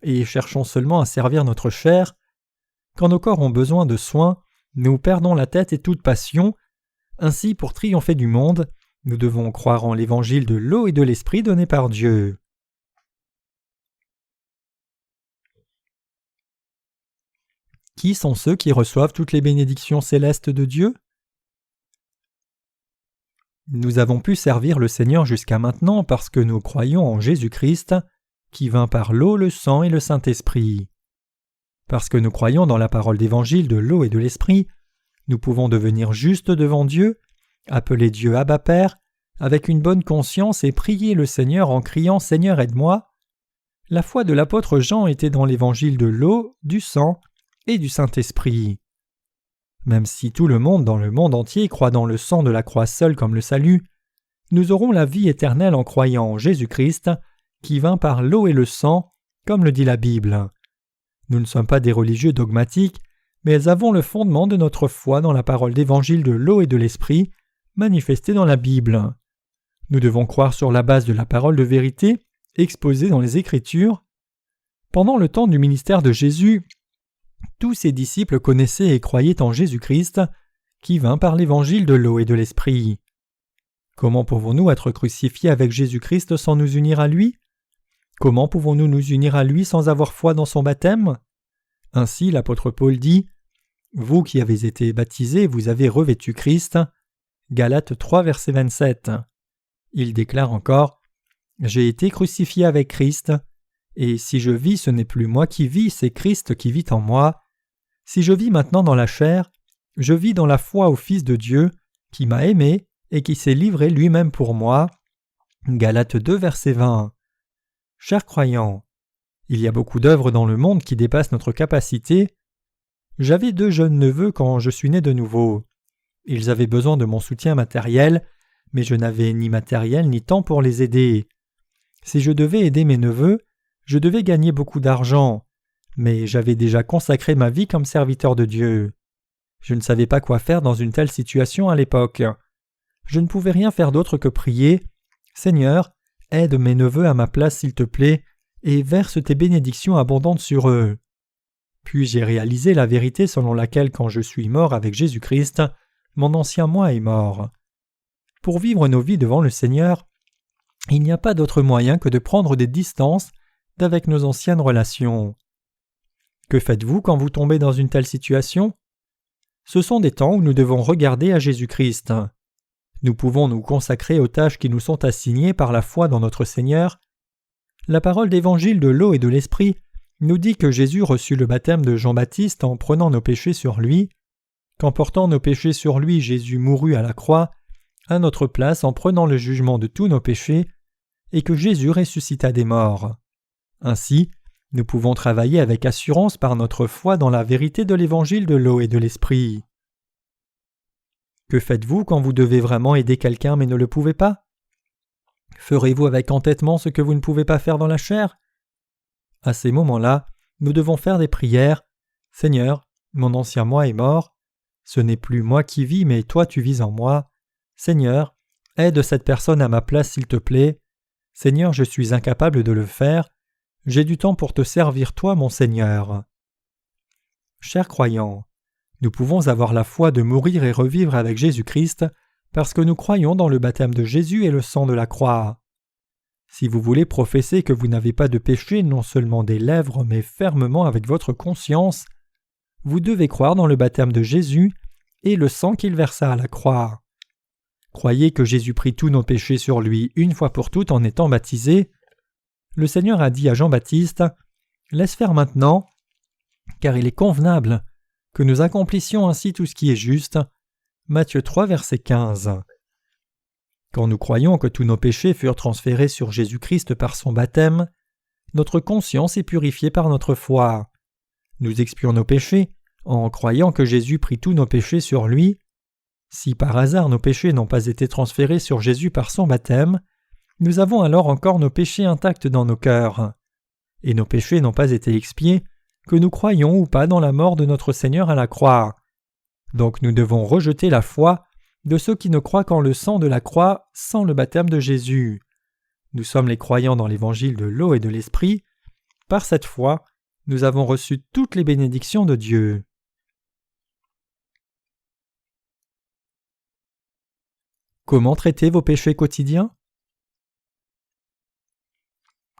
et cherchons seulement à servir notre chair. Quand nos corps ont besoin de soins, nous perdons la tête et toute passion. Ainsi, pour triompher du monde, nous devons croire en l'évangile de l'eau et de l'esprit donné par Dieu. Qui sont ceux qui reçoivent toutes les bénédictions célestes de Dieu? Nous avons pu servir le Seigneur jusqu'à maintenant parce que nous croyons en Jésus-Christ, qui vint par l'eau, le sang et le Saint-Esprit. Parce que nous croyons dans la parole d'évangile de l'eau et de l'Esprit, nous pouvons devenir justes devant Dieu, appeler Dieu Abba Père, avec une bonne conscience et prier le Seigneur en criant « Seigneur, aide-moi ». La foi de l'apôtre Jean était dans l'évangile de l'eau, du sang et du Saint-Esprit. Même si tout le monde dans le monde entier croit dans le sang de la croix seul comme le salut, nous aurons la vie éternelle en croyant en Jésus-Christ, qui vint par l'eau et le sang, comme le dit la Bible. Nous ne sommes pas des religieux dogmatiques, mais avons le fondement de notre foi dans la parole d'évangile de l'eau et de l'esprit, manifestée dans la Bible. Nous devons croire sur la base de la parole de vérité, exposée dans les Écritures. Pendant le temps du ministère de Jésus, tous ses disciples connaissaient et croyaient en Jésus-Christ, qui vint par l'évangile de l'eau et de l'esprit. Comment pouvons-nous être crucifiés avec Jésus-Christ sans nous unir à lui? Comment pouvons-nous nous unir à lui sans avoir foi dans son baptême? Ainsi, l'apôtre Paul dit « Vous qui avez été baptisés, vous avez revêtu Christ » Galates 3, verset 27. Il déclare encore « J'ai été crucifié avec Christ, et si je vis, ce n'est plus moi qui vis, c'est Christ qui vit en moi. Si je vis maintenant dans la chair, je vis dans la foi au Fils de Dieu, qui m'a aimé et qui s'est livré lui-même pour moi. » Galates 2, verset 20. Chers croyants, il y a beaucoup d'œuvres dans le monde qui dépassent notre capacité. J'avais 2 jeunes neveux quand je suis né de nouveau. Ils avaient besoin de mon soutien matériel, mais je n'avais ni matériel ni temps pour les aider. Si je devais aider mes neveux, je devais gagner beaucoup d'argent, mais j'avais déjà consacré ma vie comme serviteur de Dieu. Je ne savais pas quoi faire dans une telle situation à l'époque. Je ne pouvais rien faire d'autre que prier « Seigneur, aide mes neveux à ma place s'il te plaît, et verse tes bénédictions abondantes sur eux. » Puis j'ai réalisé la vérité selon laquelle quand je suis mort avec Jésus-Christ, mon ancien moi est mort. Pour vivre nos vies devant le Seigneur, il n'y a pas d'autre moyen que de prendre des distances d'avec nos anciennes relations. Que faites-vous quand vous tombez dans une telle situation? Ce sont des temps où nous devons regarder à Jésus-Christ. Nous pouvons nous consacrer aux tâches qui nous sont assignées par la foi dans notre Seigneur. La parole d'évangile de l'eau et de l'esprit nous dit que Jésus reçut le baptême de Jean-Baptiste en prenant nos péchés sur lui, qu'en portant nos péchés sur lui, Jésus mourut à la croix, à notre place en prenant le jugement de tous nos péchés, et que Jésus ressuscita des morts. Ainsi, nous pouvons travailler avec assurance par notre foi dans la vérité de l'évangile de l'eau et de l'esprit. Que faites-vous quand vous devez vraiment aider quelqu'un mais ne le pouvez pas? Ferez-vous avec entêtement ce que vous ne pouvez pas faire dans la chair? À ces moments-là, nous devons faire des prières. « Seigneur, mon ancien moi est mort. Ce n'est plus moi qui vis, mais toi tu vis en moi. Seigneur, aide cette personne à ma place s'il te plaît. Seigneur, je suis incapable de le faire. J'ai du temps pour te servir toi, mon Seigneur. » Chers croyants, nous pouvons avoir la foi de mourir et revivre avec Jésus-Christ parce que nous croyons dans le baptême de Jésus et le sang de la croix. Si vous voulez professer que vous n'avez pas de péché non seulement des lèvres mais fermement avec votre conscience, vous devez croire dans le baptême de Jésus et le sang qu'il versa à la croix. Croyez que Jésus prit tous nos péchés sur lui une fois pour toutes en étant baptisé. Le Seigneur a dit à Jean-Baptiste « Laisse faire maintenant, car il est convenable que nous accomplissions ainsi tout ce qui est juste. » Matthieu 3, verset 15. Quand nous croyons que tous nos péchés furent transférés sur Jésus-Christ par son baptême, notre conscience est purifiée par notre foi. Nous expions nos péchés en croyant que Jésus prit tous nos péchés sur lui. Si par hasard nos péchés n'ont pas été transférés sur Jésus par son baptême, nous avons alors encore nos péchés intacts dans nos cœurs. Et nos péchés n'ont pas été expiés, que nous croyons ou pas dans la mort de notre Seigneur à la croix. Donc nous devons rejeter la foi de ceux qui ne croient qu'en le sang de la croix sans le baptême de Jésus. Nous sommes les croyants dans l'évangile de l'eau et de l'esprit. Par cette foi, nous avons reçu toutes les bénédictions de Dieu. Comment traiter vos péchés quotidiens?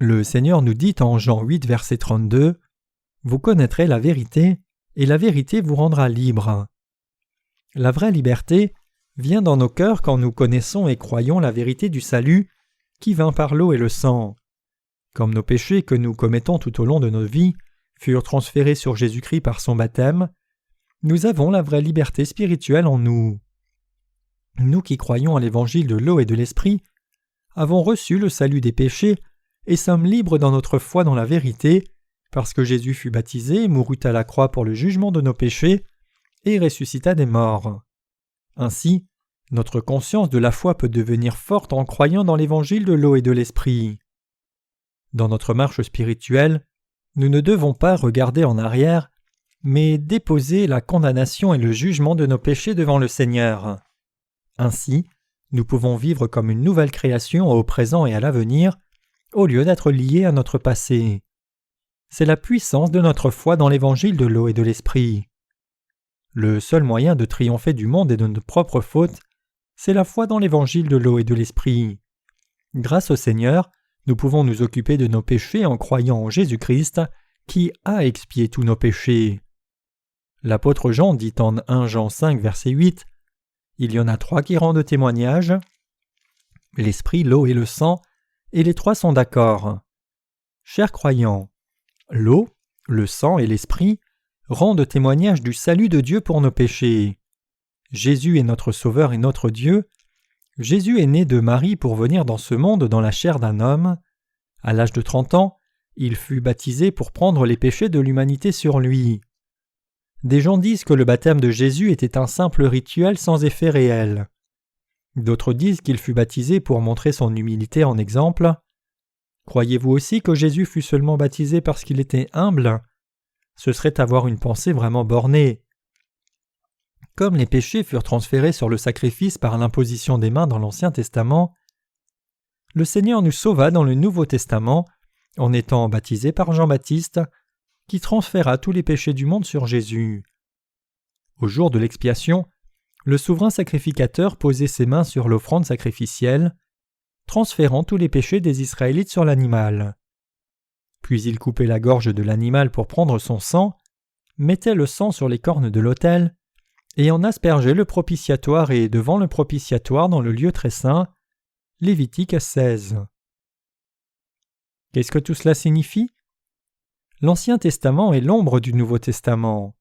Le Seigneur nous dit en Jean 8, verset 32, « Vous connaîtrez la vérité, et la vérité vous rendra libres. » La vraie liberté vient dans nos cœurs quand nous connaissons et croyons la vérité du salut qui vint par l'eau et le sang. Comme nos péchés que nous commettons tout au long de notre vie furent transférés sur Jésus-Christ par son baptême, nous avons la vraie liberté spirituelle en nous. Nous qui croyons à l'évangile de l'eau et de l'esprit avons reçu le salut des péchés et sommes libres dans notre foi dans la vérité parce que Jésus fut baptisé, mourut à la croix pour le jugement de nos péchés et ressuscita des morts. Ainsi, notre conscience de la foi peut devenir forte en croyant dans l'évangile de l'eau et de l'esprit. Dans notre marche spirituelle, nous ne devons pas regarder en arrière, mais déposer la condamnation et le jugement de nos péchés devant le Seigneur. Ainsi, nous pouvons vivre comme une nouvelle création au présent et à l'avenir, au lieu d'être liés à notre passé. C'est la puissance de notre foi dans l'évangile de l'eau et de l'esprit. Le seul moyen de triompher du monde et de nos propres fautes, c'est la foi dans l'évangile de l'eau et de l'esprit. Grâce au Seigneur, nous pouvons nous occuper de nos péchés en croyant en Jésus-Christ, qui a expié tous nos péchés. L'apôtre Jean dit en 1 Jean 5, verset 8, « Il y en a 3 qui rendent témoignage, l'esprit, l'eau et le sang, et les 3 sont d'accord. » Chers croyants, l'eau, le sang et l'esprit rendent témoignage du salut de Dieu pour nos péchés. Jésus est notre Sauveur et notre Dieu. Jésus est né de Marie pour venir dans ce monde dans la chair d'un homme. À l'âge de 30 ans, il fut baptisé pour prendre les péchés de l'humanité sur lui. Des gens disent que le baptême de Jésus était un simple rituel sans effet réel. D'autres disent qu'il fut baptisé pour montrer son humilité en exemple. Croyez-vous aussi que Jésus fut seulement baptisé parce qu'il était humble? Ce serait avoir une pensée vraiment bornée. Comme les péchés furent transférés sur le sacrifice par l'imposition des mains dans l'Ancien Testament, le Seigneur nous sauva dans le Nouveau Testament en étant baptisé par Jean-Baptiste, qui transféra tous les péchés du monde sur Jésus. Au jour de l'expiation, le souverain sacrificateur posait ses mains sur l'offrande sacrificielle, transférant tous les péchés des Israélites sur l'animal. Puis il coupait la gorge de l'animal pour prendre son sang, mettait le sang sur les cornes de l'autel, et en aspergeait le propitiatoire et devant le propitiatoire dans le lieu très saint. Lévitique 16. Qu'est-ce que tout cela signifie? L'Ancien Testament est l'ombre du Nouveau Testament.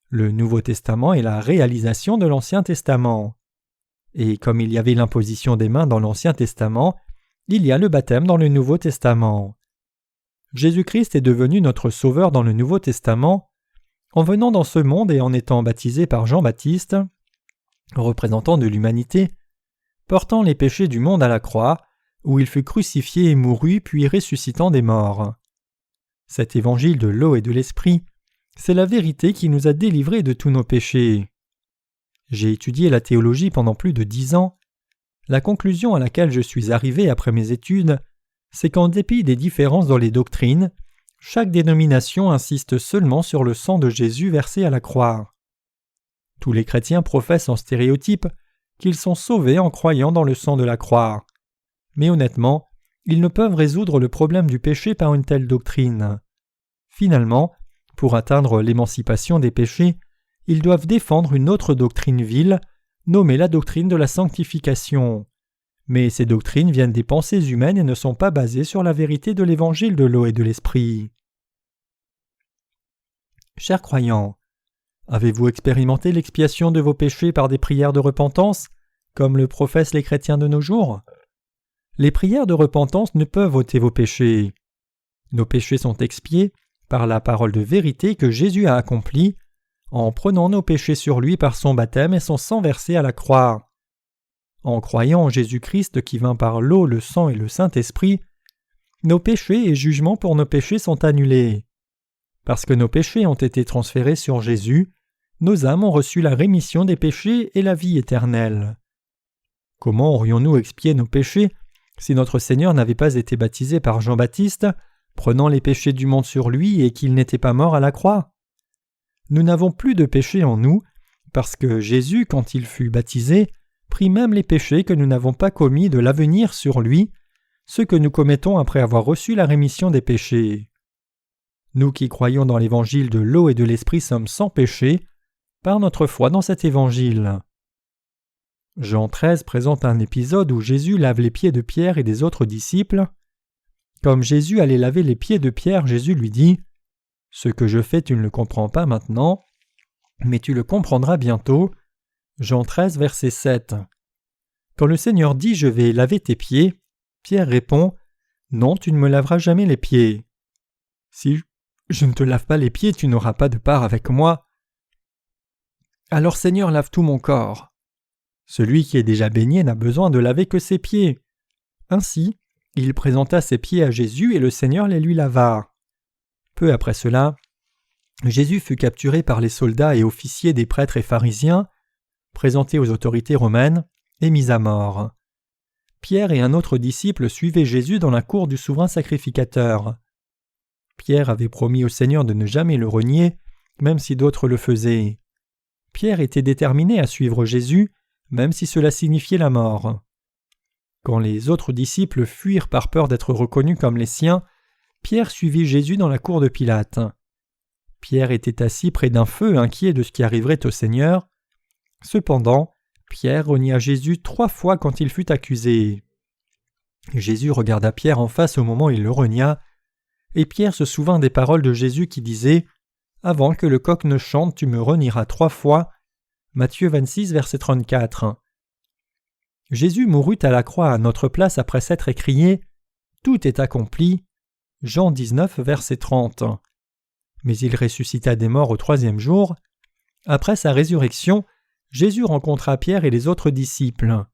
Le Nouveau Testament est la réalisation de l'Ancien Testament. Et comme il y avait l'imposition des mains dans l'Ancien Testament, il y a le baptême dans le Nouveau Testament. Jésus-Christ est devenu notre Sauveur dans le Nouveau Testament en venant dans ce monde et en étant baptisé par Jean-Baptiste, représentant de l'humanité, portant les péchés du monde à la croix, où il fut crucifié et mourut puis ressuscitant des morts. Cet évangile de l'eau et de l'esprit, c'est la vérité qui nous a délivrés de tous nos péchés. J'ai étudié la théologie pendant plus de 10 ans. La conclusion à laquelle je suis arrivé après mes études, c'est qu'en dépit des différences dans les doctrines, chaque dénomination insiste seulement sur le sang de Jésus versé à la croix. Tous les chrétiens professent en stéréotype qu'ils sont sauvés en croyant dans le sang de la croix. Mais honnêtement, ils ne peuvent résoudre le problème du péché par une telle doctrine. Finalement, pour atteindre l'émancipation des péchés, ils doivent défendre une autre doctrine vile, nommée la doctrine de la sanctification. Mais ces doctrines viennent des pensées humaines et ne sont pas basées sur la vérité de l'évangile de l'eau et de l'esprit. Chers croyants, avez-vous expérimenté l'expiation de vos péchés par des prières de repentance, comme le professent les chrétiens de nos jours? Les prières de repentance ne peuvent ôter vos péchés. Nos péchés sont expiés par la parole de vérité que Jésus a accomplie, en prenant nos péchés sur lui par son baptême et son sang versé à la croix. En croyant en Jésus-Christ qui vint par l'eau, le sang et le Saint-Esprit, nos péchés et jugements pour nos péchés sont annulés. Parce que nos péchés ont été transférés sur Jésus, nos âmes ont reçu la rémission des péchés et la vie éternelle. Comment aurions-nous expié nos péchés si notre Seigneur n'avait pas été baptisé par Jean-Baptiste, prenant les péchés du monde sur lui et qu'il n'était pas mort à la croix? Nous n'avons plus de péché en nous, parce que Jésus, quand il fut baptisé, prit même les péchés que nous n'avons pas commis de l'avenir sur lui, ceux que nous commettons après avoir reçu la rémission des péchés. Nous qui croyons dans l'évangile de l'eau et de l'esprit sommes sans péché, par notre foi dans cet évangile. Jean 13 présente un épisode où Jésus lave les pieds de Pierre et des autres disciples. Comme Jésus allait laver les pieds de Pierre, Jésus lui dit « Ce que je fais, tu ne le comprends pas maintenant, mais tu le comprendras bientôt. » Jean 13, verset 7. Quand le Seigneur dit « Je vais laver tes pieds », Pierre répond « Non, tu ne me laveras jamais les pieds. » Si je ne te lave pas les pieds, tu n'auras pas de part avec moi. Alors Seigneur, lave tout mon corps. Celui qui est déjà baigné n'a besoin de laver que ses pieds. Ainsi, il présenta ses pieds à Jésus et le Seigneur les lui lava. Peu après cela, Jésus fut capturé par les soldats et officiers des prêtres et pharisiens, présenté aux autorités romaines et mis à mort. Pierre et un autre disciple suivaient Jésus dans la cour du souverain sacrificateur. Pierre avait promis au Seigneur de ne jamais le renier, même si d'autres le faisaient. Pierre était déterminé à suivre Jésus, même si cela signifiait la mort. Quand les autres disciples fuirent par peur d'être reconnus comme les siens, Pierre suivit Jésus dans la cour de Pilate. Pierre était assis près d'un feu, inquiet de ce qui arriverait au Seigneur. Cependant, Pierre renia Jésus 3 fois quand il fut accusé. Jésus regarda Pierre en face au moment où il le renia, et Pierre se souvint des paroles de Jésus qui disaient « Avant que le coq ne chante, tu me renieras 3 fois » Matthieu 26, verset 34. Jésus mourut à la croix à notre place après s'être écrié « Tout est accompli » Jean 19, verset 30. Mais il ressuscita des morts au 3e jour. Après sa résurrection, Jésus rencontra Pierre et les autres disciples.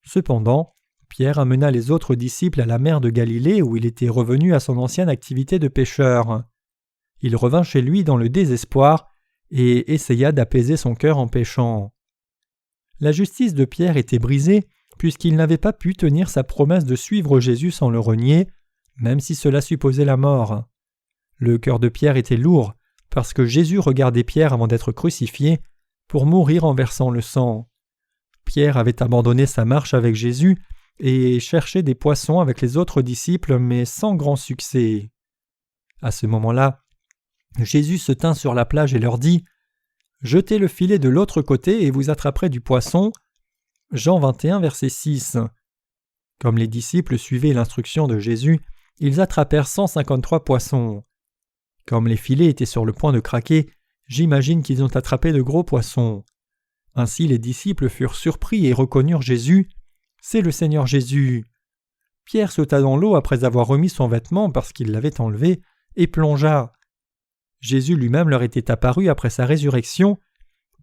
Cependant, Pierre amena les autres disciples à la mer de Galilée où il était revenu à son ancienne activité de pêcheur. Il revint chez lui dans le désespoir et essaya d'apaiser son cœur en péchant. La justice de Pierre était brisée puisqu'il n'avait pas pu tenir sa promesse de suivre Jésus sans le renier, même si cela supposait la mort. Le cœur de Pierre était lourd parce que Jésus regardait Pierre avant d'être crucifié pour mourir en versant le sang. Pierre avait abandonné sa marche avec Jésus et cherchait des poissons avec les autres disciples, mais sans grand succès. À ce moment-là, Jésus se tint sur la plage et leur dit « Jetez le filet de l'autre côté et vous attraperez du poisson. » Jean 21, verset 6. Comme les disciples suivaient l'instruction de Jésus, ils attrapèrent 153 poissons. Comme les filets étaient sur le point de craquer, j'imagine qu'ils ont attrapé de gros poissons. Ainsi les disciples furent surpris et reconnurent Jésus. C'est le Seigneur Jésus. Pierre sauta dans l'eau après avoir remis son vêtement parce qu'il l'avait enlevé et plongea. Jésus lui-même leur était apparu après sa résurrection.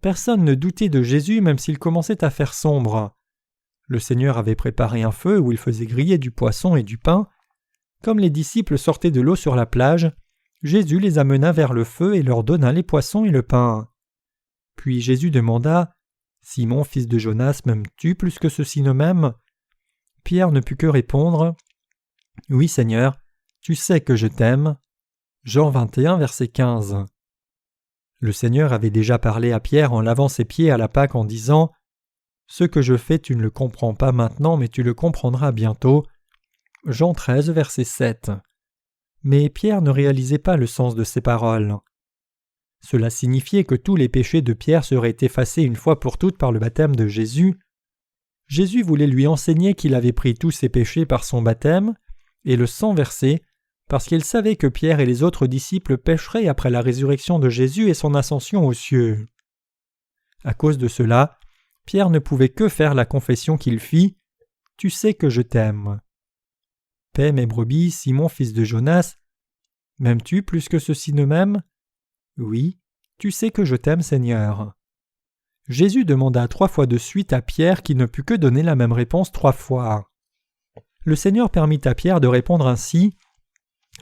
Personne ne doutait de Jésus même s'il commençait à faire sombre. Le Seigneur avait préparé un feu où il faisait griller du poisson et du pain. Comme les disciples sortaient de l'eau sur la plage, Jésus les amena vers le feu et leur donna les poissons et le pain. Puis Jésus demanda « Simon, fils de Jonas, m'aimes-tu plus que ceux-ci ne m'aiment » Pierre ne put que répondre « Oui, Seigneur, tu sais que je t'aime. » Jean 21, verset 15. Le Seigneur avait déjà parlé à Pierre en lavant ses pieds à la Pâque en disant « Ce que je fais, tu ne le comprends pas maintenant, mais tu le comprendras bientôt. » Jean 13, verset 7. Mais Pierre ne réalisait pas le sens de ces paroles. Cela signifiait que tous les péchés de Pierre seraient effacés une fois pour toutes par le baptême de Jésus. Jésus voulait lui enseigner qu'il avait pris tous ses péchés par son baptême et le sang versé, parce qu'il savait que Pierre et les autres disciples pécheraient après la résurrection de Jésus et son ascension aux cieux. À cause de cela, Pierre ne pouvait que faire la confession qu'il fit « Tu sais que je t'aime ». Paix mes brebis, Simon, fils de Jonas, m'aimes-tu plus que ceux-ci ne m'aiment ? Oui, tu sais que je t'aime, Seigneur. Jésus demanda 3 fois de suite à Pierre qui ne put que donner la même réponse 3 fois. Le Seigneur permit à Pierre de répondre ainsi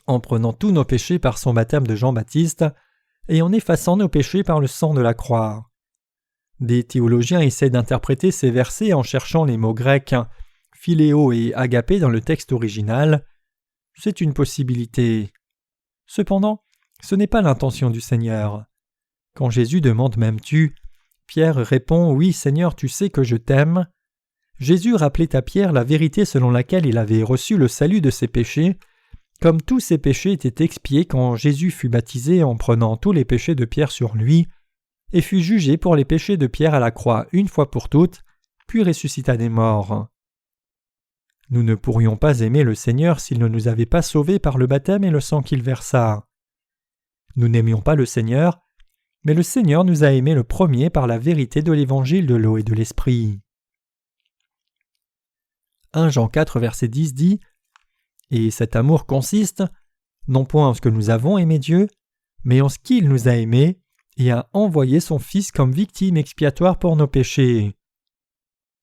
en prenant tous nos péchés par son baptême de Jean-Baptiste et en effaçant nos péchés par le sang de la croix. Des théologiens essaient d'interpréter ces versets en cherchant les mots grecs philéo et agapé dans le texte original. C'est une possibilité. Cependant, ce n'est pas l'intention du Seigneur. Quand Jésus demande « M'aimes-tu ?», Pierre répond « Oui, Seigneur, tu sais que je t'aime ». Jésus rappelait à Pierre la vérité selon laquelle il avait reçu le salut de ses péchés, comme tous ses péchés étaient expiés quand Jésus fut baptisé en prenant tous les péchés de Pierre sur lui, et fut jugé pour les péchés de Pierre à la croix une fois pour toutes, puis ressuscita des morts. Nous ne pourrions pas aimer le Seigneur s'il ne nous avait pas sauvés par le baptême et le sang qu'il versa. Nous n'aimions pas le Seigneur, mais le Seigneur nous a aimés le premier par la vérité de l'évangile de l'eau et de l'esprit. 1 Jean 4, verset 10 dit « Et cet amour consiste, non point en ce que nous avons aimé Dieu, mais en ce qu'il nous a aimés, et a envoyé son Fils comme victime expiatoire pour nos péchés. »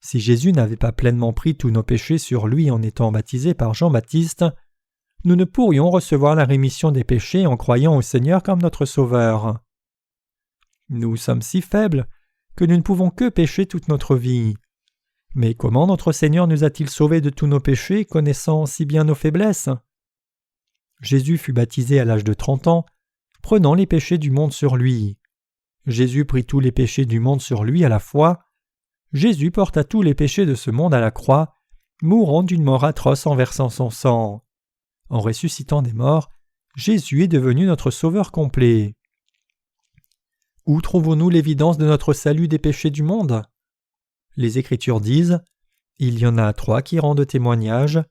Si Jésus n'avait pas pleinement pris tous nos péchés sur lui en étant baptisé par Jean-Baptiste, nous ne pourrions recevoir la rémission des péchés en croyant au Seigneur comme notre Sauveur. Nous sommes si faibles que nous ne pouvons que pécher toute notre vie. Mais comment notre Seigneur nous a-t-il sauvés de tous nos péchés, connaissant si bien nos faiblesses ? Jésus fut baptisé à l'âge de 30 ans, prenant les péchés du monde sur lui. Jésus prit tous les péchés du monde sur lui à la fois. Jésus porta tous les péchés de ce monde à la croix, mourant d'une mort atroce en versant son sang. En ressuscitant des morts, Jésus est devenu notre Sauveur complet. Où trouvons-nous l'évidence de notre salut des péchés du monde ? Les Écritures disent « Il y en a 3 qui rendent témoignage,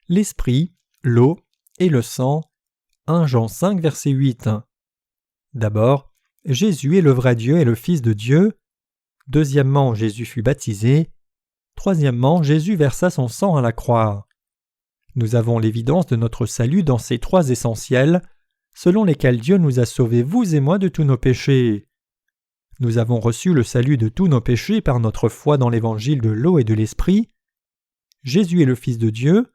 l'Esprit, l'eau et le sang. » 1 Jean 5, verset 8. D'abord, Jésus est le vrai Dieu et le Fils de Dieu. Deuxièmement, Jésus fut baptisé. Troisièmement, Jésus versa son sang à la croix. Nous avons l'évidence de notre salut dans ces 3 essentiels, selon lesquels Dieu nous a sauvés, vous et moi, de tous nos péchés. Nous avons reçu le salut de tous nos péchés par notre foi dans l'évangile de l'eau et de l'esprit. Jésus est le Fils de Dieu,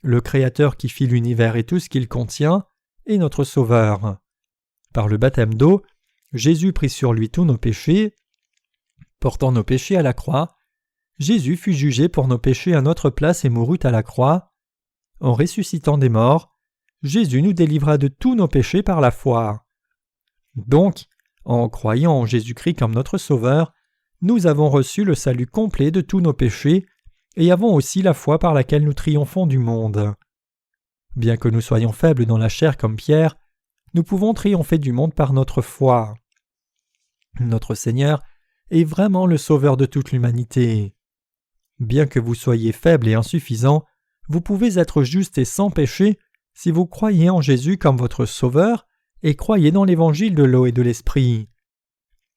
le Créateur qui fit l'univers et tout ce qu'il contient, et notre Sauveur. Par le baptême d'eau, Jésus prit sur lui tous nos péchés. Portant nos péchés à la croix, Jésus fut jugé pour nos péchés à notre place et mourut à la croix. En ressuscitant des morts, Jésus nous délivra de tous nos péchés par la foi. Donc, en croyant en Jésus-Christ comme notre Sauveur, nous avons reçu le salut complet de tous nos péchés et avons aussi la foi par laquelle nous triomphons du monde. Bien que nous soyons faibles dans la chair comme Pierre, nous pouvons triompher du monde par notre foi. Notre Seigneur est vraiment le Sauveur de toute l'humanité. Bien que vous soyez faibles et insuffisants, vous pouvez être justes et sans péché si vous croyez en Jésus comme votre Sauveur et croyez dans l'évangile de l'eau et de l'esprit.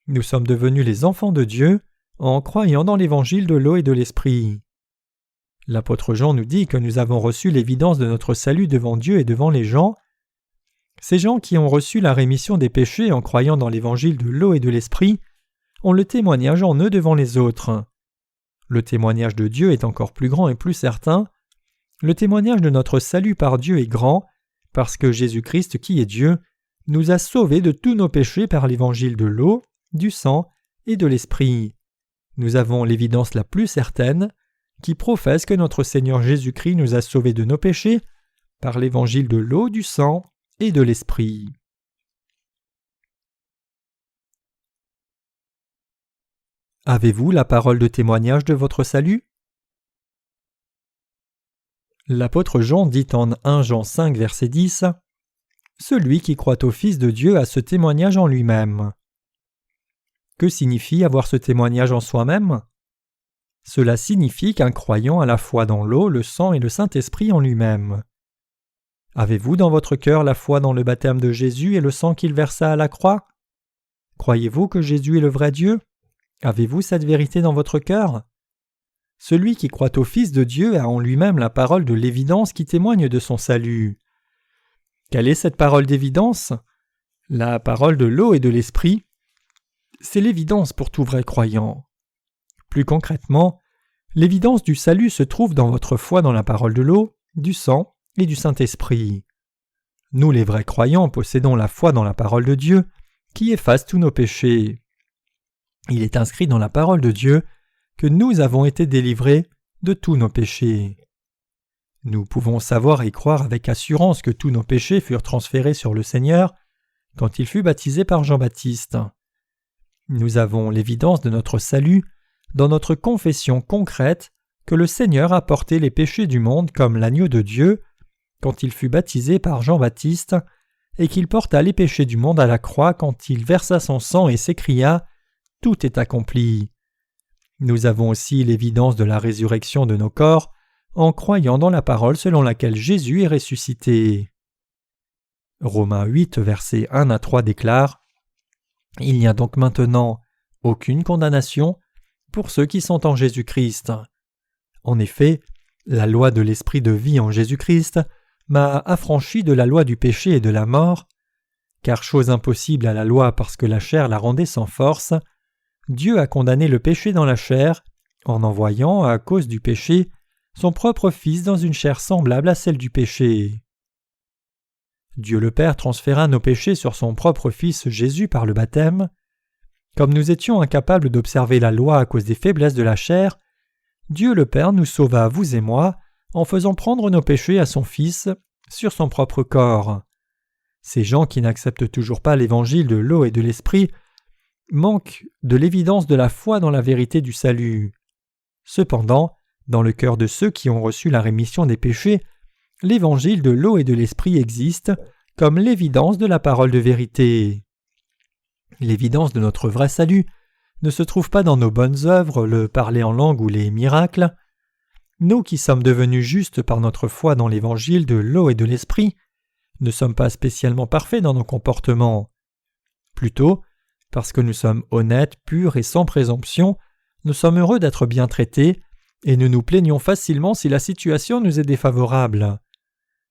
Nous sommes devenus les enfants de Dieu en croyant dans l'évangile de l'eau et de l'esprit. L'apôtre Jean nous dit que nous avons reçu l'évidence de notre salut devant Dieu et devant les gens. Ces gens qui ont reçu la rémission des péchés en croyant dans l'évangile de l'eau et de l'esprit ont le témoignage en eux devant les autres. Le témoignage de Dieu est encore plus grand et plus certain. Le témoignage de notre salut par Dieu est grand, parce que Jésus-Christ, qui est Dieu, nous a sauvés de tous nos péchés par l'évangile de l'eau, du sang et de l'esprit. Nous avons l'évidence la plus certaine qui professe que notre Seigneur Jésus-Christ nous a sauvés de nos péchés par l'évangile de l'eau, du sang et de l'esprit. Avez-vous la parole de témoignage de votre salut ? L'apôtre Jean dit en 1 Jean 5, verset 10 « Celui qui croit au Fils de Dieu a ce témoignage en lui-même. » Que signifie avoir ce témoignage en soi-même ? Cela signifie qu'un croyant a la foi dans l'eau, le sang et le Saint-Esprit en lui-même. Avez-vous dans votre cœur la foi dans le baptême de Jésus et le sang qu'il versa à la croix ? Croyez-vous que Jésus est le vrai Dieu ? Avez-vous cette vérité dans votre cœur ? Celui qui croit au Fils de Dieu a en lui-même la parole de l'évidence qui témoigne de son salut. Quelle est cette parole d'évidence ? La parole de l'eau et de l'esprit. C'est l'évidence pour tout vrai croyant. Plus concrètement, l'évidence du salut se trouve dans votre foi dans la parole de l'eau, du sang et du Saint-Esprit. Nous les vrais croyants possédons la foi dans la parole de Dieu, qui efface tous nos péchés. Il est inscrit dans la parole de Dieu que nous avons été délivrés de tous nos péchés. Nous pouvons savoir et croire avec assurance que tous nos péchés furent transférés sur le Seigneur quand il fut baptisé par Jean-Baptiste. Nous avons l'évidence de notre salut dans notre confession concrète que le Seigneur a porté les péchés du monde comme l'agneau de Dieu quand il fut baptisé par Jean-Baptiste et qu'il porta les péchés du monde à la croix quand il versa son sang et s'écria « Tout est accompli ». Nous avons aussi l'évidence de la résurrection de nos corps en croyant dans la parole selon laquelle Jésus est ressuscité. Romains 8, versets 1 à 3 déclare « Il n'y a donc maintenant aucune condamnation pour ceux qui sont en Jésus-Christ. En effet, la loi de l'esprit de vie en Jésus-Christ m'a affranchi de la loi du péché et de la mort, car chose impossible à la loi parce que la chair la rendait sans force, Dieu a condamné le péché dans la chair en envoyant, à cause du péché, son propre Fils dans une chair semblable à celle du péché. Dieu le Père transféra nos péchés sur son propre Fils Jésus par le baptême. Comme nous étions incapables d'observer la loi à cause des faiblesses de la chair, Dieu le Père nous sauva, vous et moi, en faisant prendre nos péchés à son Fils sur son propre corps. Ces gens qui n'acceptent toujours pas l'évangile de l'eau et de l'esprit manquent de l'évidence de la foi dans la vérité du salut. Cependant, dans le cœur de ceux qui ont reçu la rémission des péchés, l'évangile de l'eau et de l'esprit existe comme l'évidence de la parole de vérité. L'évidence de notre vrai salut ne se trouve pas dans nos bonnes œuvres, le parler en langue ou les miracles. Nous qui sommes devenus justes par notre foi dans l'évangile de l'eau et de l'esprit, ne sommes pas spécialement parfaits dans nos comportements. Plutôt, parce que nous sommes honnêtes, purs et sans présomption, nous sommes heureux d'être bien traités et nous nous plaignons facilement si la situation nous est défavorable.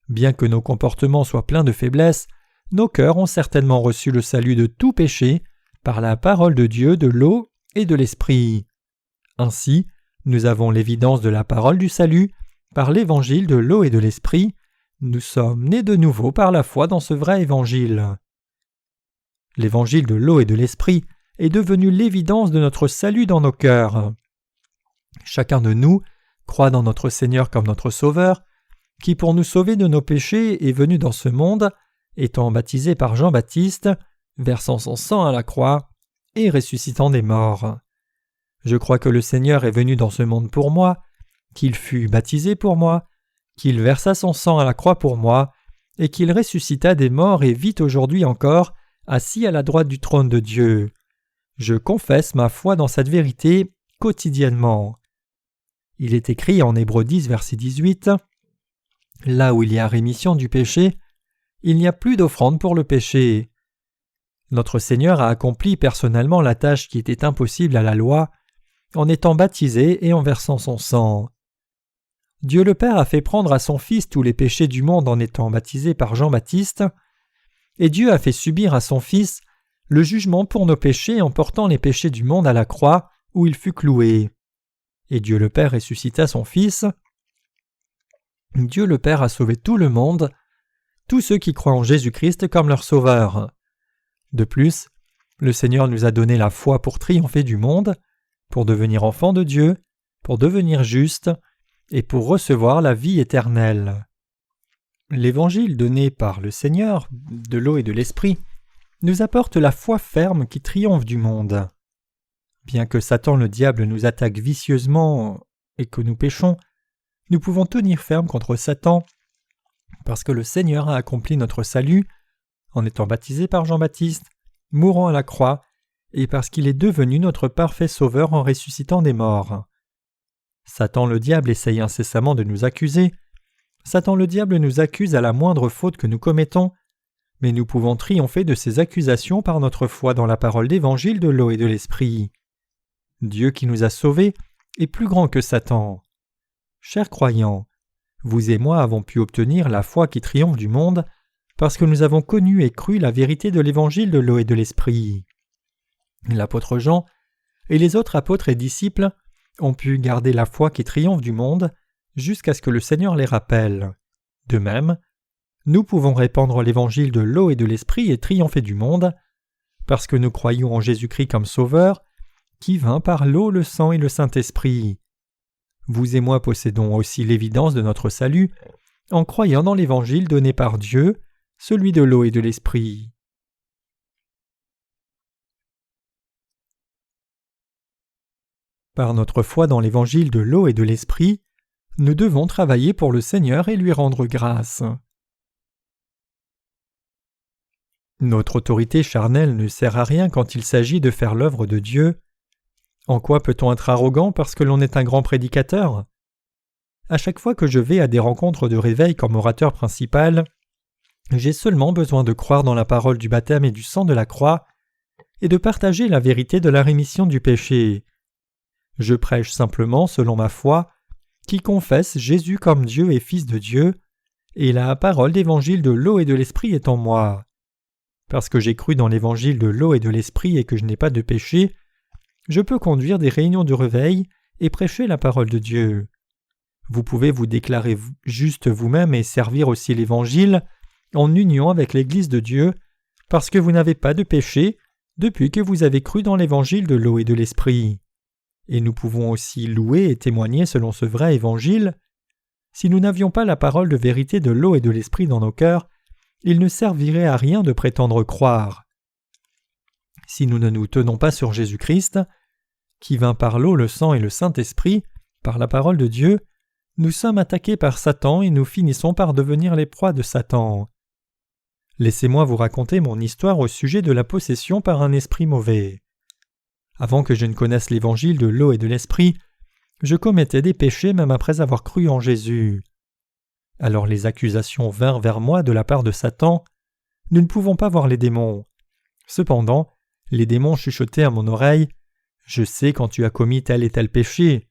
Bien que nos comportements soient pleins de faiblesses, nos cœurs ont certainement reçu le salut de tout péché par la parole de Dieu de l'eau et de l'esprit. Ainsi, nous avons l'évidence de la parole du salut par l'évangile de l'eau et de l'esprit. Nous sommes nés de nouveau par la foi dans ce vrai évangile. L'évangile de l'eau et de l'esprit est devenu l'évidence de notre salut dans nos cœurs. Chacun de nous croit dans notre Seigneur comme notre Sauveur, qui pour nous sauver de nos péchés est venu dans ce monde, étant baptisé par Jean-Baptiste, versant son sang à la croix et ressuscitant des morts. Je crois que le Seigneur est venu dans ce monde pour moi, qu'il fut baptisé pour moi, qu'il versa son sang à la croix pour moi, et qu'il ressuscita des morts et vit aujourd'hui encore, assis à la droite du trône de Dieu. Je confesse ma foi dans cette vérité quotidiennement. Il est écrit en Hébreux 10, verset 18, « Là où il y a rémission du péché, il n'y a plus d'offrande pour le péché. » Notre Seigneur a accompli personnellement la tâche qui était impossible à la loi, en étant baptisé et en versant son sang. Dieu le Père a fait prendre à son Fils tous les péchés du monde en étant baptisé par Jean-Baptiste, et Dieu a fait subir à son Fils le jugement pour nos péchés en portant les péchés du monde à la croix où il fut cloué. Et Dieu le Père ressuscita son Fils. Dieu le Père a sauvé tout le monde, tous ceux qui croient en Jésus-Christ comme leur Sauveur. De plus, le Seigneur nous a donné la foi pour triompher du monde, pour devenir enfants de Dieu, pour devenir justes et pour recevoir la vie éternelle. L'évangile donné par le Seigneur, de l'eau et de l'esprit, nous apporte la foi ferme qui triomphe du monde. Bien que Satan le diable nous attaque vicieusement et que nous péchons, nous pouvons tenir ferme contre Satan parce que le Seigneur a accompli notre salut en étant baptisé par Jean-Baptiste, mourant à la croix, et parce qu'il est devenu notre parfait sauveur en ressuscitant des morts. Satan le diable essaye incessamment de nous accuser. Satan le diable nous accuse à la moindre faute que nous commettons, mais nous pouvons triompher de ces accusations par notre foi dans la parole d'évangile de l'eau et de l'esprit. Dieu qui nous a sauvés est plus grand que Satan. Chers croyants, vous et moi avons pu obtenir la foi qui triomphe du monde parce que nous avons connu et cru la vérité de l'évangile de l'eau et de l'esprit. L'apôtre Jean et les autres apôtres et disciples ont pu garder la foi qui triomphe du monde jusqu'à ce que le Seigneur les rappelle. De même, nous pouvons répandre l'évangile de l'eau et de l'esprit et triompher du monde parce que nous croyons en Jésus-Christ comme Sauveur, qui vint par l'eau, le sang et le Saint-Esprit. Vous et moi possédons aussi l'évidence de notre salut en croyant dans l'Évangile donné par Dieu, celui de l'eau et de l'Esprit. Par notre foi dans l'Évangile de l'eau et de l'Esprit, nous devons travailler pour le Seigneur et lui rendre grâce. Notre autorité charnelle ne sert à rien quand il s'agit de faire l'œuvre de Dieu. En quoi peut-on être arrogant parce que l'on est un grand prédicateur ? À chaque fois que je vais à des rencontres de réveil comme orateur principal, j'ai seulement besoin de croire dans la parole du baptême et du sang de la croix et de partager la vérité de la rémission du péché. Je prêche simplement, selon ma foi, qui confesse Jésus comme Dieu et Fils de Dieu, et la parole d'évangile de l'eau et de l'Esprit est en moi. Parce que j'ai cru dans l'évangile de l'eau et de l'Esprit et que je n'ai pas de péché, je peux conduire des réunions de réveil et prêcher la parole de Dieu. Vous pouvez vous déclarer juste vous-même et servir aussi l'Évangile en union avec l'Église de Dieu parce que vous n'avez pas de péché depuis que vous avez cru dans l'Évangile de l'eau et de l'Esprit. Et nous pouvons aussi louer et témoigner selon ce vrai Évangile. Si nous n'avions pas la parole de vérité de l'eau et de l'Esprit dans nos cœurs, il ne servirait à rien de prétendre croire. Si nous ne nous tenons pas sur Jésus-Christ, qui vint par l'eau, le sang et le Saint-Esprit, par la parole de Dieu, nous sommes attaqués par Satan et nous finissons par devenir les proies de Satan. Laissez-moi vous raconter mon histoire au sujet de la possession par un esprit mauvais. Avant que je ne connaisse l'évangile de l'eau et de l'esprit, je commettais des péchés même après avoir cru en Jésus. Alors les accusations vinrent vers moi de la part de Satan. Nous ne pouvons pas voir les démons. Cependant, les démons chuchotaient à mon oreille « Je sais quand tu as commis tel et tel péché ».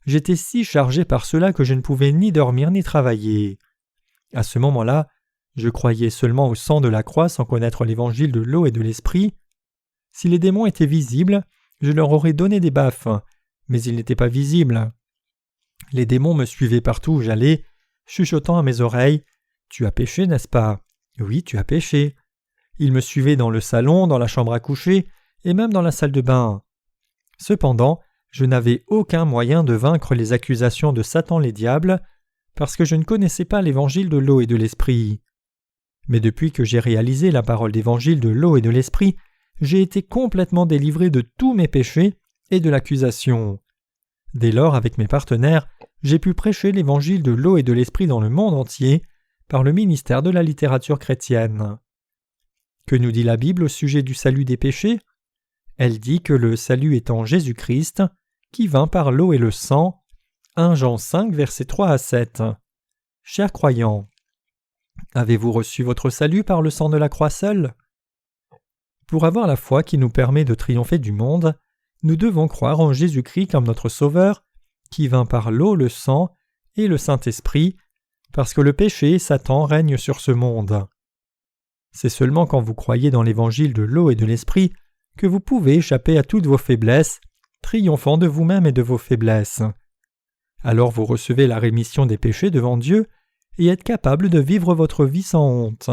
J'étais si chargé par cela que je ne pouvais ni dormir ni travailler. À ce moment-là, je croyais seulement au sang de la croix sans connaître l'évangile de l'eau et de l'esprit. Si les démons étaient visibles, je leur aurais donné des baffes, mais ils n'étaient pas visibles. Les démons me suivaient partout où j'allais, chuchotant à mes oreilles « Tu as péché, n'est-ce pas ? Oui, tu as péché. » Ils me suivaient dans le salon, dans la chambre à coucher et même dans la salle de bain. Cependant, je n'avais aucun moyen de vaincre les accusations de Satan les diables, parce que je ne connaissais pas l'évangile de l'eau et de l'esprit. Mais depuis que j'ai réalisé la parole d'évangile de l'eau et de l'esprit, j'ai été complètement délivré de tous mes péchés et de l'accusation. Dès lors, avec mes partenaires, j'ai pu prêcher l'évangile de l'eau et de l'esprit dans le monde entier par le ministère de la littérature chrétienne. Que nous dit la Bible au sujet du salut des péchés ? Elle dit que le salut est en Jésus-Christ, qui vint par l'eau et le sang. 1 Jean 5, versets 3 à 7. Chers croyants, avez-vous reçu votre salut par le sang de la croix seul ? Pour avoir la foi qui nous permet de triompher du monde, nous devons croire en Jésus-Christ comme notre Sauveur, qui vint par l'eau, le sang et le Saint-Esprit, parce que le péché et Satan règnent sur ce monde. C'est seulement quand vous croyez dans l'évangile de l'eau et de l'esprit que vous pouvez échapper à toutes vos faiblesses, triomphant de vous-même et de vos faiblesses. Alors vous recevez la rémission des péchés devant Dieu et êtes capable de vivre votre vie sans honte.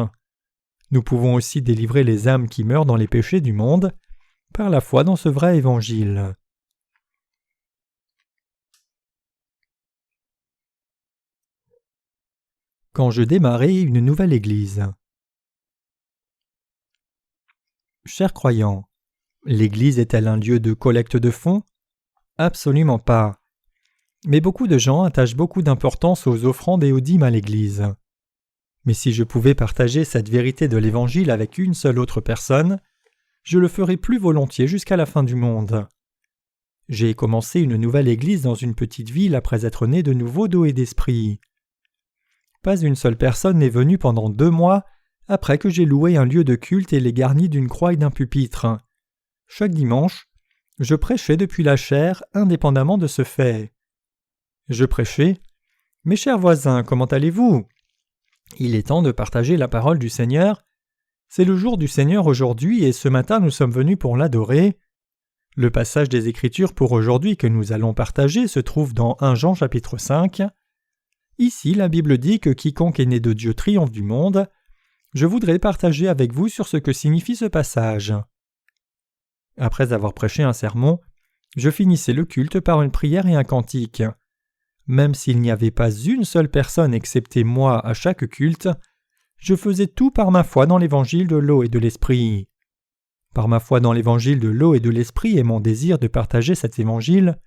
Nous pouvons aussi délivrer les âmes qui meurent dans les péchés du monde par la foi dans ce vrai évangile. Quand je démarrais une nouvelle église. Chers croyants, l'église est-elle un lieu de collecte de fonds ? Absolument pas. Mais beaucoup de gens attachent beaucoup d'importance aux offrandes et aux dîmes à l'église. Mais si je pouvais partager cette vérité de l'Évangile avec une seule autre personne, je le ferais plus volontiers jusqu'à la fin du monde. J'ai commencé une nouvelle église dans une petite ville après être né de nouveau d'eau et d'esprit. Pas une seule personne n'est venue pendant 2 mois après que j'ai loué un lieu de culte et l'ai garni d'une croix et d'un pupitre. Chaque dimanche, je prêchais depuis la chair, indépendamment de ce fait. Je prêchais « Mes chers voisins, comment allez-vous ? Il est temps de partager la parole du Seigneur. C'est le jour du Seigneur aujourd'hui et ce matin nous sommes venus pour l'adorer. » Le passage des Écritures pour aujourd'hui que nous allons partager se trouve dans 1 Jean chapitre 5. Ici, la Bible dit que quiconque est né de Dieu triomphe du monde. Je voudrais partager avec vous sur ce que signifie ce passage. Après avoir prêché un sermon, je finissais le culte par une prière et un cantique. Même s'il n'y avait pas une seule personne excepté moi à chaque culte, je faisais tout par ma foi dans l'évangile de l'eau et de l'esprit. Par ma foi dans l'évangile de l'eau et de l'esprit et mon désir de partager cet évangile,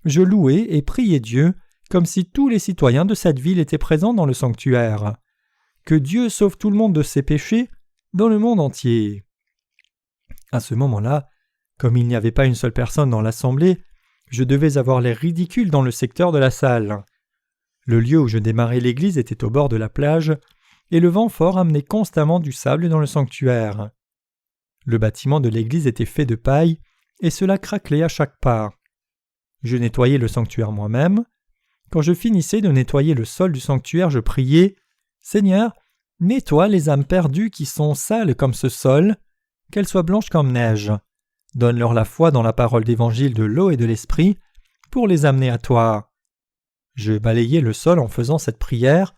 je louais et priais Dieu comme si tous les citoyens de cette ville étaient présents dans le sanctuaire. Que Dieu sauve tout le monde de ses péchés dans le monde entier. À ce moment-là, comme il n'y avait pas une seule personne dans l'assemblée, je devais avoir l'air ridicule dans le secteur de la salle. Le lieu où je démarrais l'église était au bord de la plage, et le vent fort amenait constamment du sable dans le sanctuaire. Le bâtiment de l'église était fait de paille, et cela craquelait à chaque pas. Je nettoyais le sanctuaire moi-même. Quand je finissais de nettoyer le sol du sanctuaire, je priais « Seigneur, nettoie les âmes perdues qui sont sales comme ce sol, qu'elles soient blanches comme neige. Donne-leur la foi dans la parole d'évangile de l'eau et de l'esprit pour les amener à toi. » Je balayais le sol en faisant cette prière.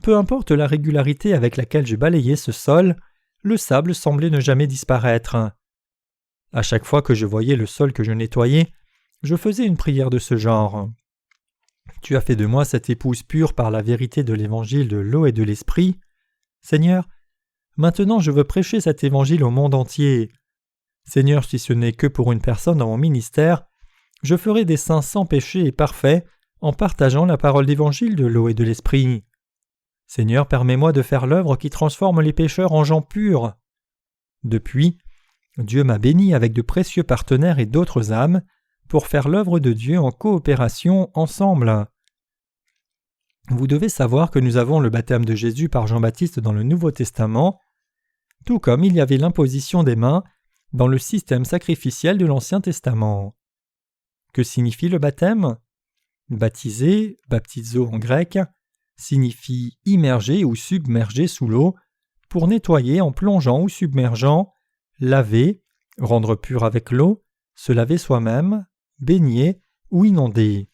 Peu importe la régularité avec laquelle je balayais ce sol, le sable semblait ne jamais disparaître. À chaque fois que je voyais le sol que je nettoyais, je faisais une prière de ce genre. Tu as fait de moi cette épouse pure par la vérité de l'évangile de l'eau et de l'esprit. Seigneur, maintenant je veux prêcher cet évangile au monde entier. Seigneur, si ce n'est que pour une personne dans mon ministère, je ferai des saints sans péché et parfaits en partageant la parole d'évangile de l'eau et de l'esprit. Seigneur, permets-moi de faire l'œuvre qui transforme les pécheurs en gens purs. Depuis, Dieu m'a béni avec de précieux partenaires et d'autres âmes pour faire l'œuvre de Dieu en coopération ensemble. Vous devez savoir que nous avons le baptême de Jésus par Jean-Baptiste dans le Nouveau Testament, tout comme il y avait l'imposition des mains dans le système sacrificiel de l'Ancien Testament. Que signifie le baptême ? Baptiser, baptizo en grec, signifie immerger ou submerger sous l'eau, pour nettoyer en plongeant ou submergeant, laver, rendre pur avec l'eau, se laver soi-même, baigner ou inonder.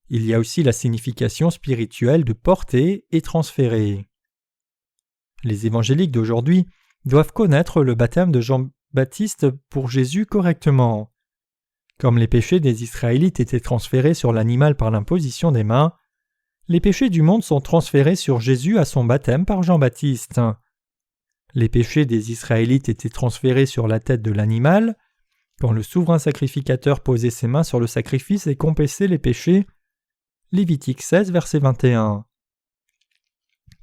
Il y a aussi la signification spirituelle de porter et transférer. Les évangéliques d'aujourd'hui doivent connaître le baptême de Jean-Baptiste pour Jésus correctement. Comme les péchés des Israélites étaient transférés sur l'animal par l'imposition des mains, les péchés du monde sont transférés sur Jésus à son baptême par Jean-Baptiste. Les péchés des Israélites étaient transférés sur la tête de l'animal, quand le souverain sacrificateur posait ses mains sur le sacrifice et confessait les péchés. Lévitique 16, verset 21.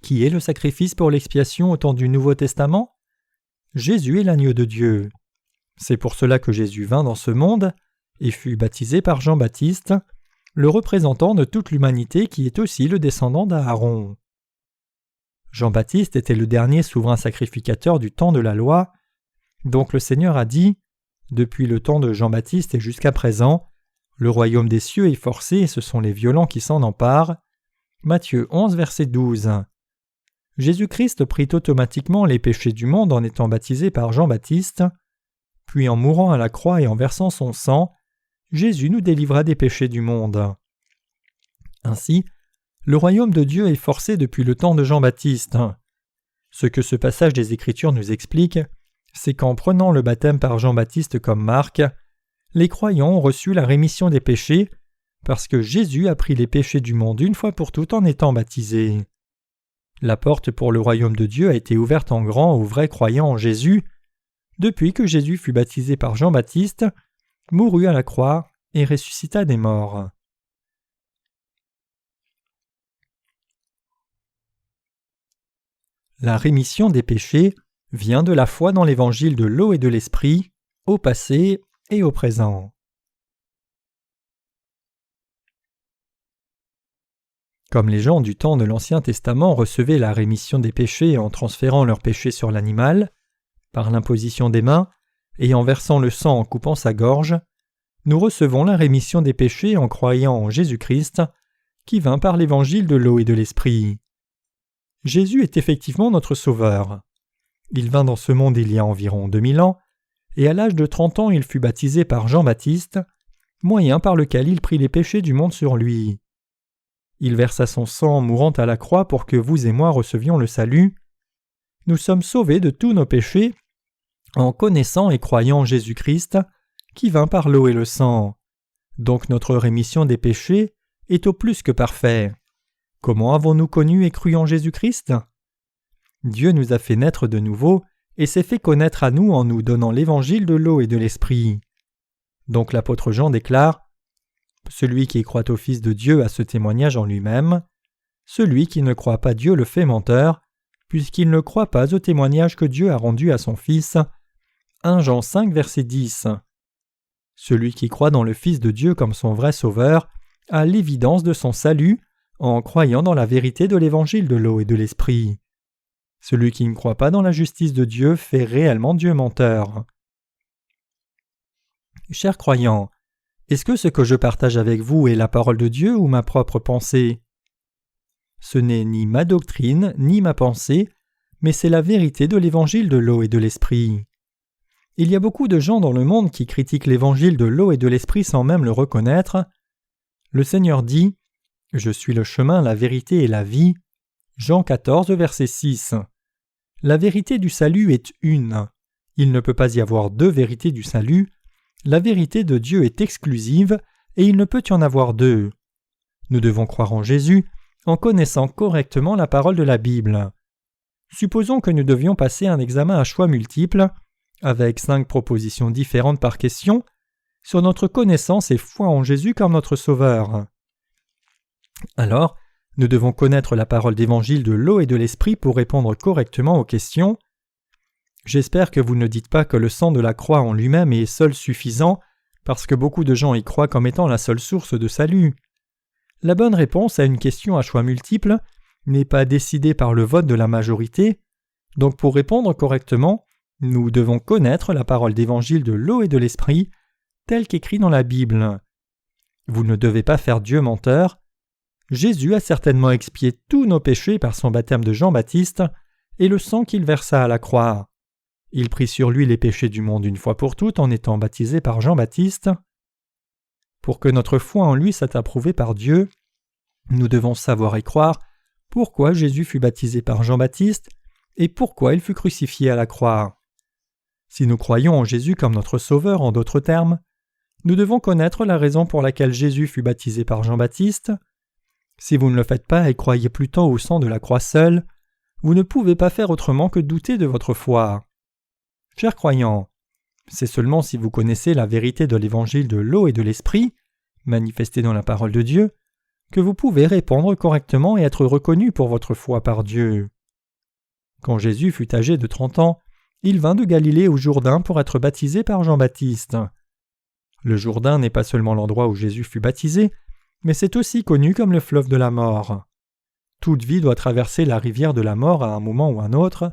Qui est le sacrifice pour l'expiation au temps du Nouveau Testament ? Jésus est l'agneau de Dieu. C'est pour cela que Jésus vint dans ce monde et fut baptisé par Jean-Baptiste, le représentant de toute l'humanité qui est aussi le descendant d'Aaron. Jean-Baptiste était le dernier souverain sacrificateur du temps de la loi, donc le Seigneur a dit « Depuis le temps de Jean-Baptiste et jusqu'à présent, le royaume des cieux est forcé et ce sont les violents qui s'en emparent. » Matthieu 11, verset 12. Jésus-Christ prit automatiquement les péchés du monde en étant baptisé par Jean-Baptiste, puis en mourant à la croix et en versant son sang, Jésus nous délivra des péchés du monde. Ainsi, le royaume de Dieu est forcé depuis le temps de Jean-Baptiste. Ce que ce passage des Écritures nous explique, c'est qu'en prenant le baptême par Jean-Baptiste comme marque, les croyants ont reçu la rémission des péchés parce que Jésus a pris les péchés du monde une fois pour toutes en étant baptisé. La porte pour le royaume de Dieu a été ouverte en grand aux vrais croyants en Jésus depuis que Jésus fut baptisé par Jean-Baptiste, mourut à la croix et ressuscita des morts. La rémission des péchés vient de la foi dans l'évangile de l'eau et de l'esprit, au passé et au présent. Comme les gens du temps de l'Ancien Testament recevaient la rémission des péchés en transférant leurs péchés sur l'animal, par l'imposition des mains, et en versant le sang en coupant sa gorge, nous recevons la rémission des péchés en croyant en Jésus-Christ, qui vint par l'évangile de l'eau et de l'esprit. Jésus est effectivement notre Sauveur. Il vint dans ce monde il y a environ 2000 ans, et à l'âge de 30 ans il fut baptisé par Jean-Baptiste, moyen par lequel il prit les péchés du monde sur lui. Il versa son sang mourant à la croix pour que vous et moi recevions le salut. Nous sommes sauvés de tous nos péchés en connaissant et croyant en Jésus-Christ, qui vint par l'eau et le sang. Donc notre rémission des péchés est au plus que parfait. Comment avons-nous connu et cru en Jésus-Christ? Dieu nous a fait naître de nouveau et s'est fait connaître à nous en nous donnant l'évangile de l'eau et de l'esprit. Donc l'apôtre Jean déclare « Celui qui croit au Fils de Dieu a ce témoignage en lui-même. Celui qui ne croit pas Dieu le fait menteur, puisqu'il ne croit pas au témoignage que Dieu a rendu à son Fils. » 1 Jean 5, verset 10. Celui qui croit dans le Fils de Dieu comme son vrai Sauveur a l'évidence de son salut en croyant dans la vérité de l'évangile de l'eau et de l'esprit. Celui qui ne croit pas dans la justice de Dieu fait réellement Dieu menteur. Chers croyants, est-ce que ce que je partage avec vous est la parole de Dieu ou ma propre pensée? Ce n'est ni ma doctrine ni ma pensée, mais c'est la vérité de l'évangile de l'eau et de l'esprit. Il y a beaucoup de gens dans le monde qui critiquent l'évangile de l'eau et de l'esprit sans même le reconnaître. Le Seigneur dit « Je suis le chemin, la vérité et la vie » Jean 14, verset 6. La vérité du salut est une. Il ne peut pas y avoir deux vérités du salut. La vérité de Dieu est exclusive et il ne peut y en avoir deux. Nous devons croire en Jésus en connaissant correctement la parole de la Bible. Supposons que nous devions passer un examen à choix multiples, avec 5 propositions différentes par question, sur notre connaissance et foi en Jésus comme notre Sauveur. Alors, nous devons connaître la parole d'évangile de l'eau et de l'esprit pour répondre correctement aux questions. J'espère que vous ne dites pas que le sang de la croix en lui-même est seul suffisant, parce que beaucoup de gens y croient comme étant la seule source de salut. La bonne réponse à une question à choix multiples n'est pas décidée par le vote de la majorité, donc pour répondre correctement, nous devons connaître la parole d'évangile de l'eau et de l'esprit, telle qu'écrit dans la Bible. Vous ne devez pas faire Dieu menteur. Jésus a certainement expié tous nos péchés par son baptême de Jean-Baptiste et le sang qu'il versa à la croix. Il prit sur lui les péchés du monde une fois pour toutes en étant baptisé par Jean-Baptiste. Pour que notre foi en lui soit approuvée par Dieu, nous devons savoir et croire pourquoi Jésus fut baptisé par Jean-Baptiste et pourquoi il fut crucifié à la croix. Si nous croyons en Jésus comme notre Sauveur, en d'autres termes, nous devons connaître la raison pour laquelle Jésus fut baptisé par Jean-Baptiste. Si vous ne le faites pas et croyez plutôt au sang de la croix seul, vous ne pouvez pas faire autrement que douter de votre foi. Chers croyants, c'est seulement si vous connaissez la vérité de l'évangile de l'eau et de l'esprit, manifestée dans la parole de Dieu, que vous pouvez répondre correctement et être reconnu pour votre foi par Dieu. Quand Jésus fut âgé de 30 ans, il vint de Galilée au Jourdain pour être baptisé par Jean-Baptiste. Le Jourdain n'est pas seulement l'endroit où Jésus fut baptisé, mais c'est aussi connu comme le fleuve de la mort. Toute vie doit traverser la rivière de la mort à un moment ou un autre.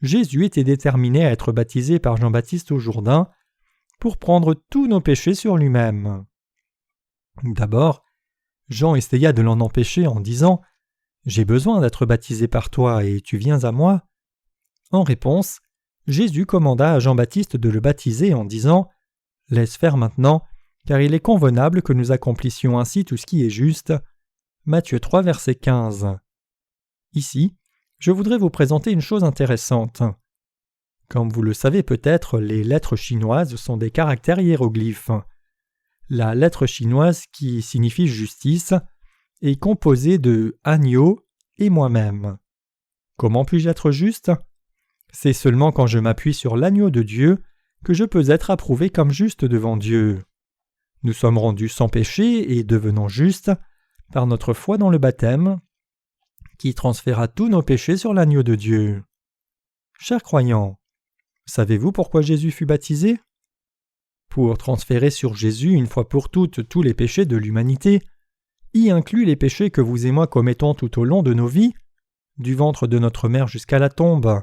Jésus était déterminé à être baptisé par Jean-Baptiste au Jourdain pour prendre tous nos péchés sur lui-même. D'abord, Jean essaya de l'en empêcher en disant « J'ai besoin d'être baptisé par toi et tu viens à moi ?» En réponse, Jésus commanda à Jean-Baptiste de le baptiser en disant « Laisse faire maintenant, car il est convenable que nous accomplissions ainsi tout ce qui est juste. » Matthieu 3, verset 15. Ici, je voudrais vous présenter une chose intéressante. Comme vous le savez peut-être, les lettres chinoises sont des caractères hiéroglyphes. La lettre chinoise qui signifie justice est composée de agneau et moi-même. Comment puis-je être juste? C'est seulement quand je m'appuie sur l'agneau de Dieu que je peux être approuvé comme juste devant Dieu. Nous sommes rendus sans péché et devenons justes par notre foi dans le baptême qui transféra tous nos péchés sur l'agneau de Dieu. Chers croyants, savez-vous pourquoi Jésus fut baptisé? Pour transférer sur Jésus une fois pour toutes tous les péchés de l'humanité, y inclut les péchés que vous et moi commettons tout au long de nos vies, du ventre de notre mère jusqu'à la tombe.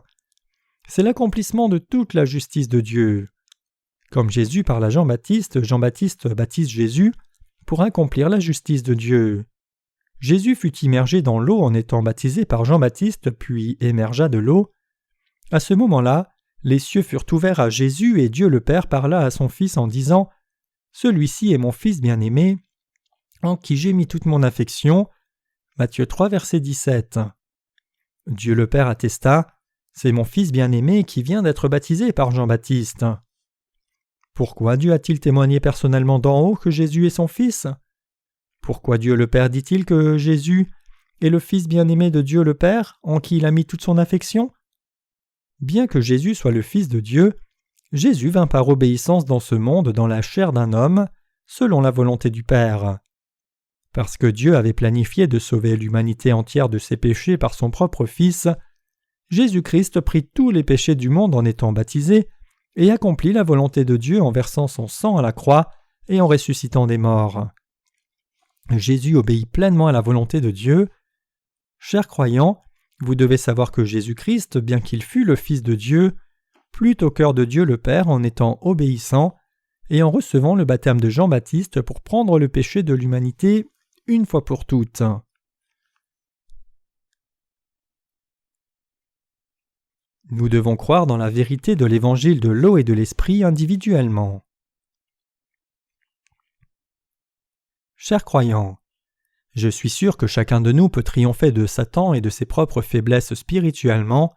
C'est l'accomplissement de toute la justice de Dieu. Comme Jésus parle à Jean-Baptiste, Jean-Baptiste baptise Jésus pour accomplir la justice de Dieu. Jésus fut immergé dans l'eau en étant baptisé par Jean-Baptiste, puis émergea de l'eau. À ce moment-là, les cieux furent ouverts à Jésus et Dieu le Père parla à son Fils en disant « Celui-ci est mon Fils bien-aimé, en qui j'ai mis toute mon affection. » Matthieu 3, verset 17. Dieu le Père attesta c'est mon Fils bien-aimé qui vient d'être baptisé par Jean-Baptiste. Pourquoi Dieu a-t-il témoigné personnellement d'en haut que Jésus est son Fils? Pourquoi Dieu le Père dit-il que Jésus est le Fils bien-aimé de Dieu le Père, en qui il a mis toute son affection? Bien que Jésus soit le Fils de Dieu, Jésus vint par obéissance dans ce monde dans la chair d'un homme, selon la volonté du Père. Parce que Dieu avait planifié de sauver l'humanité entière de ses péchés par son propre Fils, Jésus-Christ prit tous les péchés du monde en étant baptisé et accomplit la volonté de Dieu en versant son sang à la croix et en ressuscitant des morts. Jésus obéit pleinement à la volonté de Dieu. Chers croyants, vous devez savoir que Jésus-Christ, bien qu'il fût le Fils de Dieu, plut au cœur de Dieu le Père en étant obéissant et en recevant le baptême de Jean-Baptiste pour prendre le péché de l'humanité une fois pour toutes. Nous devons croire dans la vérité de l'évangile de l'eau et de l'esprit individuellement. Chers croyants, je suis sûr que chacun de nous peut triompher de Satan et de ses propres faiblesses spirituellement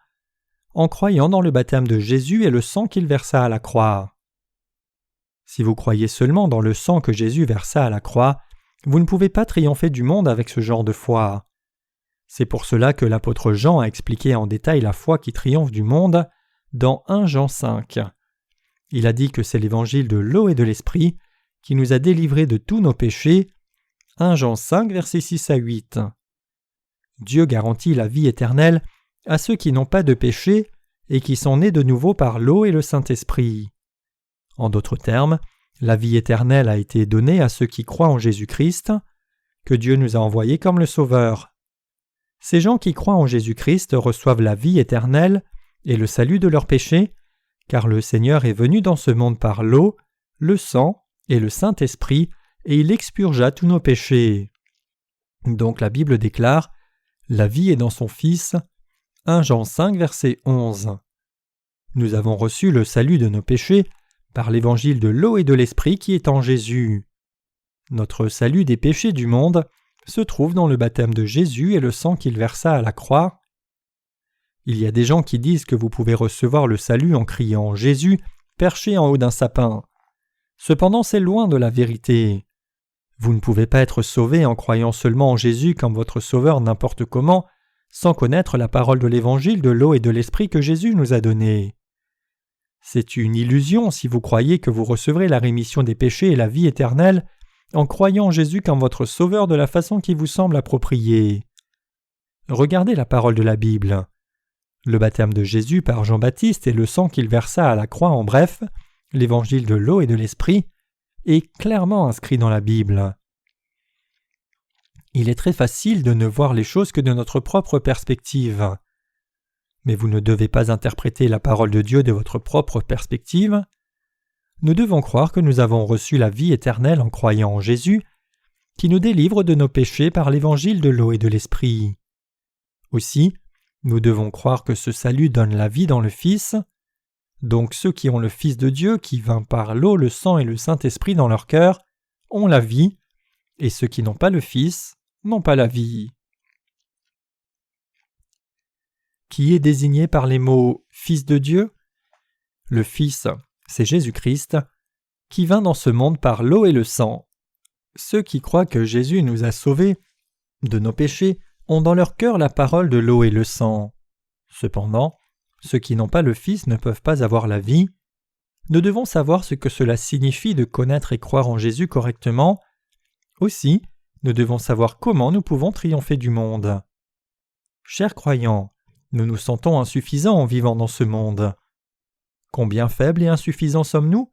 en croyant dans le baptême de Jésus et le sang qu'il versa à la croix. Si vous croyez seulement dans le sang que Jésus versa à la croix, vous ne pouvez pas triompher du monde avec ce genre de foi. C'est pour cela que l'apôtre Jean a expliqué en détail la foi qui triomphe du monde dans 1 Jean 5. Il a dit que c'est l'évangile de l'eau et de l'esprit qui nous a délivrés de tous nos péchés. 1 Jean 5, versets 6 à 8. Dieu garantit la vie éternelle à ceux qui n'ont pas de péché et qui sont nés de nouveau par l'eau et le Saint-Esprit. En d'autres termes, la vie éternelle a été donnée à ceux qui croient en Jésus-Christ, que Dieu nous a envoyés comme le Sauveur. Ces gens qui croient en Jésus-Christ reçoivent la vie éternelle et le salut de leurs péchés, car le Seigneur est venu dans ce monde par l'eau, le sang et le Saint-Esprit, et il expurgea tous nos péchés. Donc la Bible déclare « La vie est dans son Fils » 1 Jean 5, verset 11. Nous avons reçu le salut de nos péchés par l'évangile de l'eau et de l'esprit qui est en Jésus. Notre salut des péchés du monde se trouve dans le baptême de Jésus et le sang qu'il versa à la croix. Il y a des gens qui disent que vous pouvez recevoir le salut en criant « Jésus » perché en haut d'un sapin. Cependant, c'est loin de la vérité. Vous ne pouvez pas être sauvé en croyant seulement en Jésus comme votre sauveur n'importe comment, sans connaître la parole de l'évangile de l'eau et de l'esprit que Jésus nous a donné. C'est une illusion si vous croyez que vous recevrez la rémission des péchés et la vie éternelle en croyant en Jésus comme votre sauveur de la façon qui vous semble appropriée. Regardez la parole de la Bible. Le baptême de Jésus par Jean-Baptiste et le sang qu'il versa à la croix, en bref, l'évangile de l'eau et de l'esprit, est clairement inscrit dans la Bible. Il est très facile de ne voir les choses que de notre propre perspective. Mais vous ne devez pas interpréter la parole de Dieu de votre propre perspective. Nous devons croire que nous avons reçu la vie éternelle en croyant en Jésus, qui nous délivre de nos péchés par l'évangile de l'eau et de l'esprit. Aussi, nous devons croire que ce salut donne la vie dans le Fils. Donc ceux qui ont le Fils de Dieu, qui vint par l'eau, le sang et le Saint-Esprit dans leur cœur, ont la vie, et ceux qui n'ont pas le Fils n'ont pas la vie. Qui est désigné par les mots « Fils de Dieu » ? Le Fils, c'est Jésus-Christ, qui vint dans ce monde par l'eau et le sang. Ceux qui croient que Jésus nous a sauvés de nos péchés ont dans leur cœur la parole de l'eau et le sang. Cependant, ceux qui n'ont pas le Fils ne peuvent pas avoir la vie. Nous devons savoir ce que cela signifie de connaître et croire en Jésus correctement. Aussi, nous devons savoir comment nous pouvons triompher du monde. Chers croyants, nous nous sentons insuffisants en vivant dans ce monde. Combien faibles et insuffisants sommes-nous ?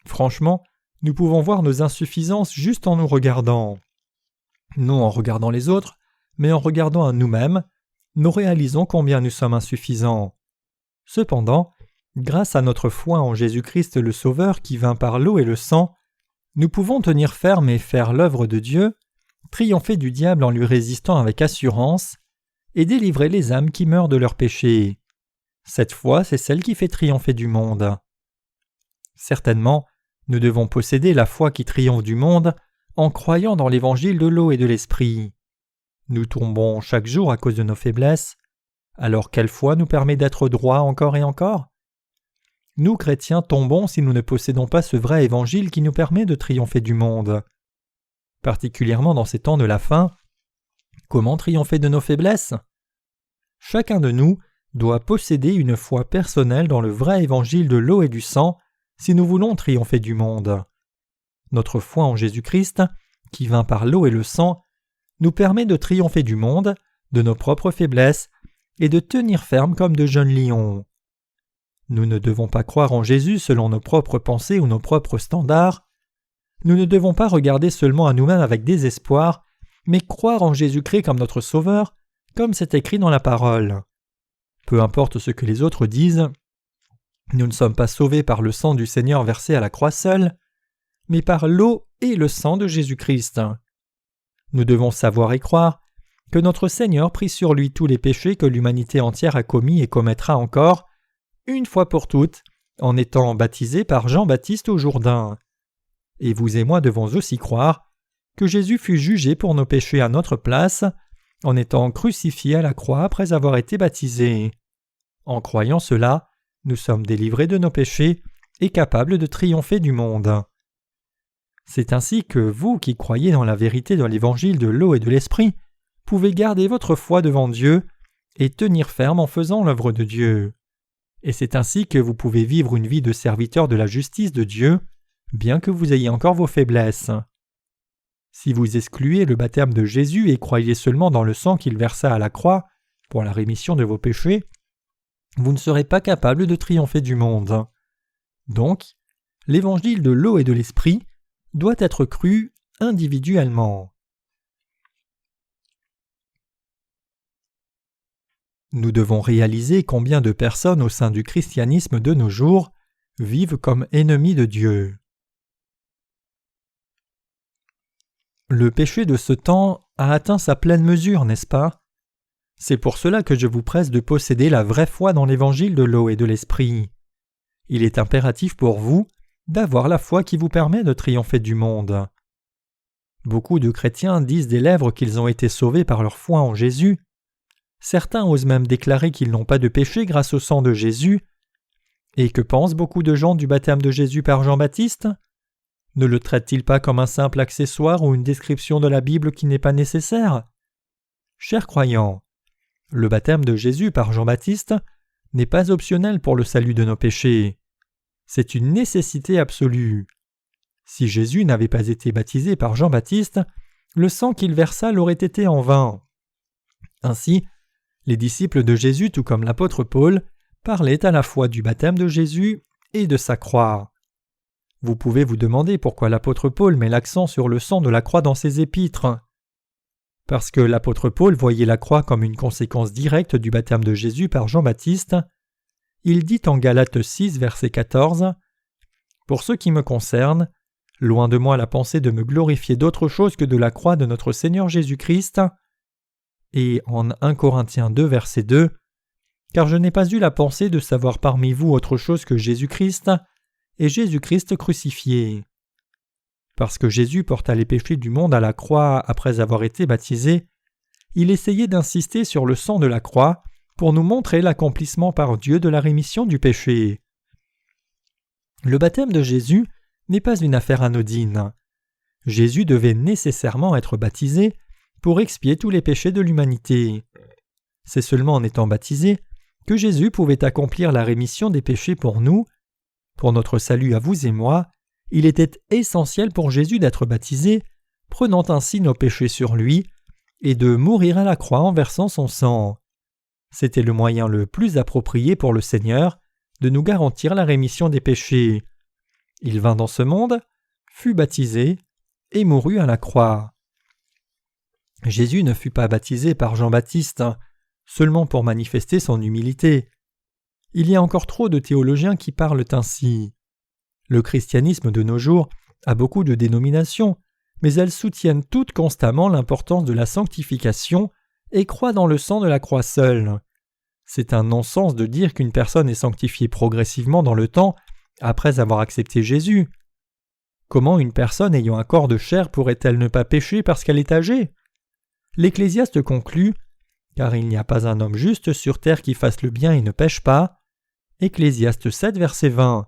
Franchement, nous pouvons voir nos insuffisances juste en nous regardant. Non en regardant les autres, mais en regardant à nous-mêmes, nous réalisons combien nous sommes insuffisants. Cependant, grâce à notre foi en Jésus-Christ le Sauveur qui vint par l'eau et le sang, nous pouvons tenir ferme et faire l'œuvre de Dieu, triompher du diable en lui résistant avec assurance, et délivrer les âmes qui meurent de leurs péchés. Cette foi, c'est celle qui fait triompher du monde. Certainement, nous devons posséder la foi qui triomphe du monde en croyant dans l'évangile de l'eau et de l'esprit. Nous tombons chaque jour à cause de nos faiblesses. Alors quelle foi nous permet d'être droits encore et encore? Nous, chrétiens, tombons si nous ne possédons pas ce vrai évangile qui nous permet de triompher du monde. Particulièrement dans ces temps de la fin, comment triompher de nos faiblesses? Chacun de nous doit posséder une foi personnelle dans le vrai évangile de l'eau et du sang si nous voulons triompher du monde. Notre foi en Jésus-Christ, qui vint par l'eau et le sang, nous permet de triompher du monde, de nos propres faiblesses, et de tenir ferme comme de jeunes lions. Nous ne devons pas croire en Jésus selon nos propres pensées ou nos propres standards. Nous ne devons pas regarder seulement à nous-mêmes avec désespoir, mais croire en Jésus-Christ comme notre Sauveur, comme c'est écrit dans la parole. Peu importe ce que les autres disent, nous ne sommes pas sauvés par le sang du Seigneur versé à la croix seule, mais par l'eau et le sang de Jésus-Christ. Nous devons savoir et croire que notre Seigneur prit sur lui tous les péchés que l'humanité entière a commis et commettra encore, une fois pour toutes, en étant baptisé par Jean-Baptiste au Jourdain. Et vous et moi devons aussi croire que Jésus fut jugé pour nos péchés à notre place, en étant crucifié à la croix après avoir été baptisé. En croyant cela, nous sommes délivrés de nos péchés et capables de triompher du monde. C'est ainsi que vous qui croyez dans la vérité de l'évangile de l'eau et de l'esprit pouvez garder votre foi devant Dieu et tenir ferme en faisant l'œuvre de Dieu. Et c'est ainsi que vous pouvez vivre une vie de serviteur de la justice de Dieu, bien que vous ayez encore vos faiblesses. Si vous excluez le baptême de Jésus et croyez seulement dans le sang qu'il versa à la croix pour la rémission de vos péchés, vous ne serez pas capable de triompher du monde. Donc, l'évangile de l'eau et de l'esprit doit être cru individuellement. Nous devons réaliser combien de personnes au sein du christianisme de nos jours vivent comme ennemis de Dieu. Le péché de ce temps a atteint sa pleine mesure, n'est-ce pas? C'est pour cela que je vous presse de posséder la vraie foi dans l'évangile de l'eau et de l'esprit. Il est impératif pour vous d'avoir la foi qui vous permet de triompher du monde. Beaucoup de chrétiens disent des lèvres qu'ils ont été sauvés par leur foi en Jésus. Certains osent même déclarer qu'ils n'ont pas de péché grâce au sang de Jésus. Et que pensent beaucoup de gens du baptême de Jésus par Jean-Baptiste? Ne le traitent-ils pas comme un simple accessoire ou une description de la Bible qui n'est pas nécessaire? Chers croyants, le baptême de Jésus par Jean-Baptiste n'est pas optionnel pour le salut de nos péchés. C'est une nécessité absolue. Si Jésus n'avait pas été baptisé par Jean-Baptiste, le sang qu'il versa l'aurait été en vain. Ainsi, les disciples de Jésus, tout comme l'apôtre Paul, parlaient à la fois du baptême de Jésus et de sa croix. Vous pouvez vous demander pourquoi l'apôtre Paul met l'accent sur le sang de la croix dans ses épîtres. Parce que l'apôtre Paul voyait la croix comme une conséquence directe du baptême de Jésus par Jean-Baptiste. Il dit en Galates 6, verset 14 « Pour ce qui me concerne, loin de moi la pensée de me glorifier d'autre chose que de la croix de notre Seigneur Jésus-Christ. » Et en 1 Corinthiens 2, verset 2 « Car je n'ai pas eu la pensée de savoir parmi vous autre chose que Jésus-Christ, et Jésus-Christ crucifié. » Parce que Jésus porta les péchés du monde à la croix après avoir été baptisé, il essayait d'insister sur le sang de la croix pour nous montrer l'accomplissement par Dieu de la rémission du péché. Le baptême de Jésus n'est pas une affaire anodine. Jésus devait nécessairement être baptisé pour expier tous les péchés de l'humanité. C'est seulement en étant baptisé que Jésus pouvait accomplir la rémission des péchés pour nous. Pour notre salut à vous et moi, il était essentiel pour Jésus d'être baptisé, prenant ainsi nos péchés sur lui, et de mourir à la croix en versant son sang. C'était le moyen le plus approprié pour le Seigneur de nous garantir la rémission des péchés. Il vint dans ce monde, fut baptisé et mourut à la croix. Jésus ne fut pas baptisé par Jean-Baptiste seulement pour manifester son humilité. Il y a encore trop de théologiens qui parlent ainsi. Le christianisme de nos jours a beaucoup de dénominations, mais elles soutiennent toutes constamment l'importance de la sanctification et croient dans le sang de la croix seule. C'est un non-sens de dire qu'une personne est sanctifiée progressivement dans le temps après avoir accepté Jésus. Comment une personne ayant un corps de chair pourrait-elle ne pas pécher parce qu'elle est âgée? L'Ecclésiaste conclut car il n'y a pas un homme juste sur terre qui fasse le bien et ne pêche pas. Ecclésiaste 7, verset 20.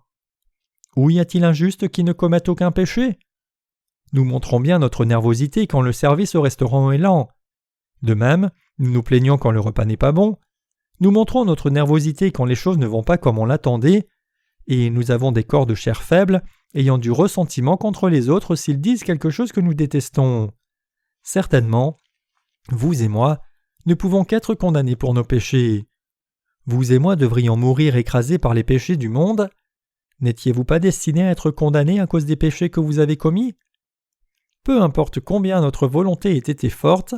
Où y a-t-il un juste qui ne commette aucun péché? Nous montrons bien notre nervosité quand le service au restaurant est lent. De même, nous nous plaignons quand le repas n'est pas bon. Nous montrons notre nervosité quand les choses ne vont pas comme on l'attendait, et nous avons des corps de chair faibles, ayant du ressentiment contre les autres s'ils disent quelque chose que nous détestons. Certainement, vous et moi ne pouvons qu'être condamnés pour nos péchés. Vous et moi devrions mourir écrasés par les péchés du monde. N'étiez-vous pas destinés à être condamnés à cause des péchés que vous avez commis? Peu importe combien notre volonté ait été forte,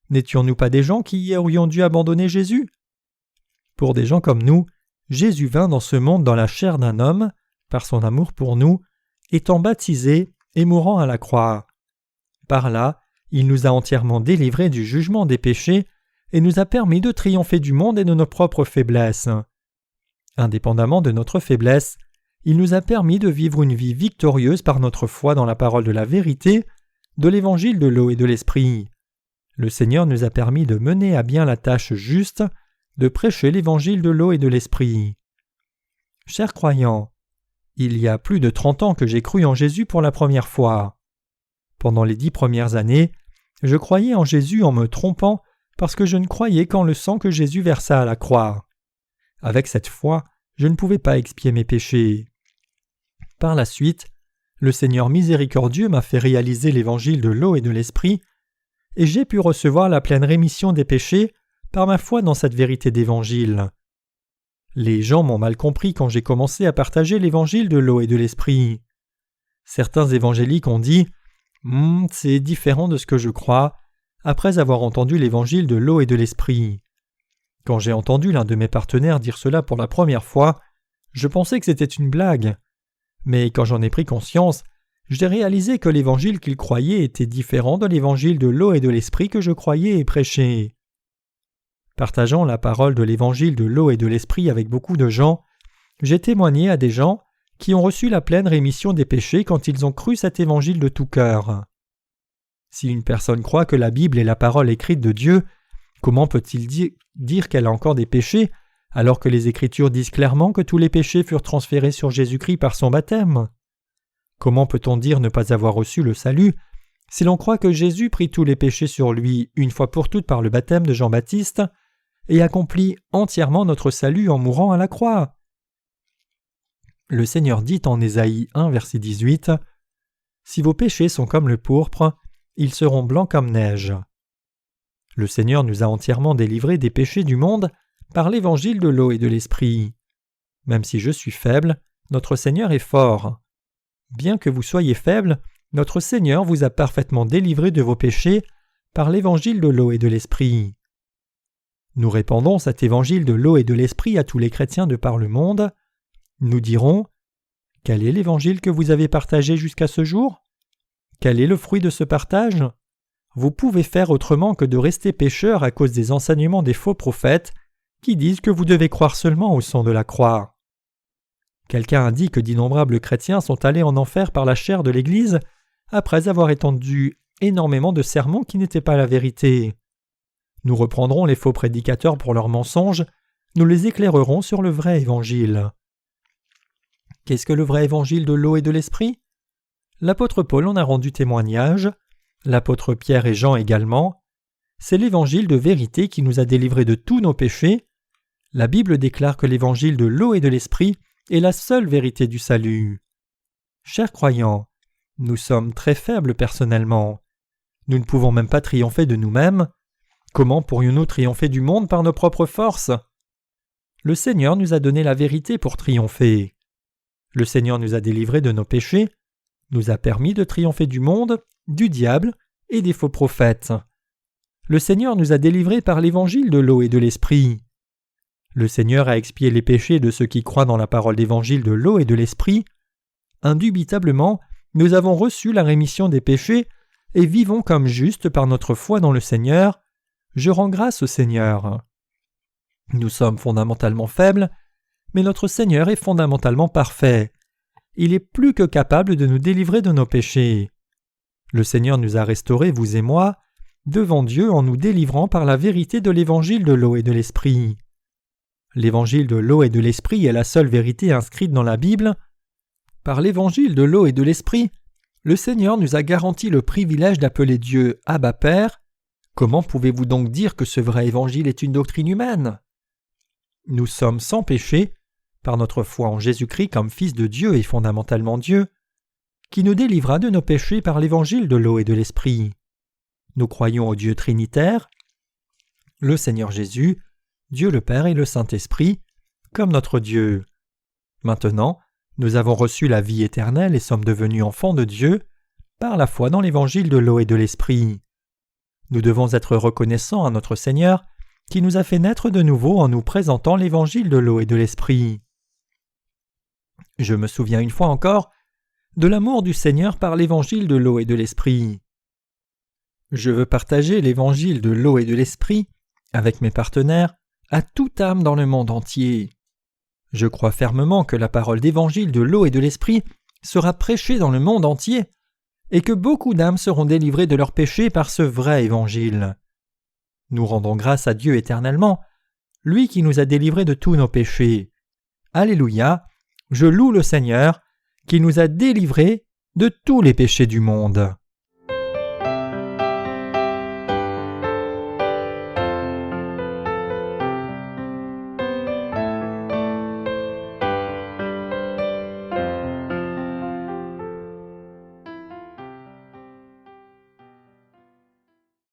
n'étions-nous pas des gens qui aurions dû abandonner Jésus? Pour des gens comme nous, Jésus vint dans ce monde dans la chair d'un homme, par son amour pour nous, étant baptisé et mourant à la croix. Par là, il nous a entièrement délivrés du jugement des péchés et nous a permis de triompher du monde et de nos propres faiblesses. Indépendamment de notre faiblesse, il nous a permis de vivre une vie victorieuse par notre foi dans la parole de la vérité, de l'évangile de l'eau et de l'esprit. Le Seigneur nous a permis de mener à bien la tâche juste de prêcher l'évangile de l'eau et de l'esprit. Chers croyants, il y a plus de 30 ans que j'ai cru en Jésus pour la première fois. Pendant les 10 premières années, je croyais en Jésus en me trompant parce que je ne croyais qu'en le sang que Jésus versa à la croix. Avec cette foi, je ne pouvais pas expier mes péchés. Par la suite, le Seigneur miséricordieux m'a fait réaliser l'évangile de l'eau et de l'esprit, et j'ai pu recevoir la pleine rémission des péchés par ma foi dans cette vérité d'évangile. Les gens m'ont mal compris quand j'ai commencé à partager l'évangile de l'eau et de l'esprit. Certains évangéliques ont dit « c'est différent de ce que je crois » après avoir entendu l'évangile de l'eau et de l'esprit. Quand j'ai entendu l'un de mes partenaires dire cela pour la première fois, je pensais que c'était une blague. Mais quand j'en ai pris conscience, j'ai réalisé que l'évangile qu'il croyait était différent de l'évangile de l'eau et de l'esprit que je croyais et prêchais. Partageant la parole de l'évangile de l'eau et de l'esprit avec beaucoup de gens, j'ai témoigné à des gens qui ont reçu la pleine rémission des péchés quand ils ont cru cet évangile de tout cœur. Si une personne croit que la Bible est la parole écrite de Dieu, comment peut-il dire qu'elle a encore des péchés alors que les Écritures disent clairement que tous les péchés furent transférés sur Jésus-Christ par son baptême? Comment peut-on dire ne pas avoir reçu le salut si l'on croit que Jésus prit tous les péchés sur lui une fois pour toutes par le baptême de Jean-Baptiste et accomplit entièrement notre salut en mourant à la croix? Le Seigneur dit en Ésaïe 1, verset 18 « Si vos péchés sont comme le pourpre, ils seront blancs comme neige. » Le Seigneur nous a entièrement délivrés des péchés du monde par l'évangile de l'eau et de l'esprit. Même si je suis faible, notre Seigneur est fort. Bien que vous soyez faible, notre Seigneur vous a parfaitement délivré de vos péchés par l'évangile de l'eau et de l'esprit. Nous répandons cet évangile de l'eau et de l'esprit à tous les chrétiens de par le monde. Nous dirons « Quel est l'évangile que vous avez partagé jusqu'à ce jour? Quel est le fruit de ce partage? Vous pouvez faire autrement que de rester pécheur à cause des enseignements des faux prophètes qui disent que vous devez croire seulement au sang de la croix. Quelqu'un a dit que d'innombrables chrétiens sont allés en enfer par la chair de l'Église après avoir entendu énormément de sermons qui n'étaient pas la vérité. Nous reprendrons les faux prédicateurs pour leurs mensonges, nous les éclairerons sur le vrai évangile. Qu'est-ce que le vrai évangile de l'eau et de l'esprit? L'apôtre Paul en a rendu témoignage, l'apôtre Pierre et Jean également. C'est l'évangile de vérité qui nous a délivrés de tous nos péchés. La Bible déclare que l'évangile de l'eau et de l'esprit est la seule vérité du salut. Chers croyants, nous sommes très faibles personnellement. Nous ne pouvons même pas triompher de nous-mêmes. Comment pourrions-nous triompher du monde par nos propres forces? Le Seigneur nous a donné la vérité pour triompher. Le Seigneur nous a délivrés de nos péchés, nous a permis de triompher du monde, du diable et des faux prophètes. Le Seigneur nous a délivrés par l'évangile de l'eau et de l'esprit. Le Seigneur a expié les péchés de ceux qui croient dans la parole d'évangile de l'eau et de l'esprit. Indubitablement, nous avons reçu la rémission des péchés et vivons comme justes par notre foi dans le Seigneur. Je rends grâce au Seigneur. Nous sommes fondamentalement faibles, mais notre Seigneur est fondamentalement parfait. Il est plus que capable de nous délivrer de nos péchés. Le Seigneur nous a restaurés, vous et moi. devant Dieu en nous délivrant par la vérité de l'évangile de l'eau et de l'esprit. L'évangile de l'eau et de l'esprit est la seule vérité inscrite dans la Bible. Par l'évangile de l'eau et de l'esprit, le Seigneur nous a garanti le privilège d'appeler Dieu Abba Père. Comment pouvez-vous donc dire que ce vrai évangile est une doctrine humaine? Nous sommes sans péché, par notre foi en Jésus-Christ comme Fils de Dieu et fondamentalement Dieu, qui nous délivra de nos péchés par l'évangile de l'eau et de l'esprit. Nous croyons au Dieu Trinitaire, le Seigneur Jésus, Dieu le Père et le Saint-Esprit, comme notre Dieu. Maintenant, nous avons reçu la vie éternelle et sommes devenus enfants de Dieu par la foi dans l'évangile de l'eau et de l'esprit. Nous devons être reconnaissants à notre Seigneur qui nous a fait naître de nouveau en nous présentant l'évangile de l'eau et de l'esprit. Je me souviens une fois encore de l'amour du Seigneur par l'évangile de l'eau et de l'esprit. Je veux partager l'évangile de l'eau et de l'esprit avec mes partenaires à toute âme dans le monde entier. Je crois fermement que la parole d'évangile de l'eau et de l'esprit sera prêchée dans le monde entier et que beaucoup d'âmes seront délivrées de leurs péchés par ce vrai évangile. Nous rendons grâce à Dieu éternellement, lui qui nous a délivrés de tous nos péchés. Alléluia, je loue le Seigneur qui nous a délivrés de tous les péchés du monde.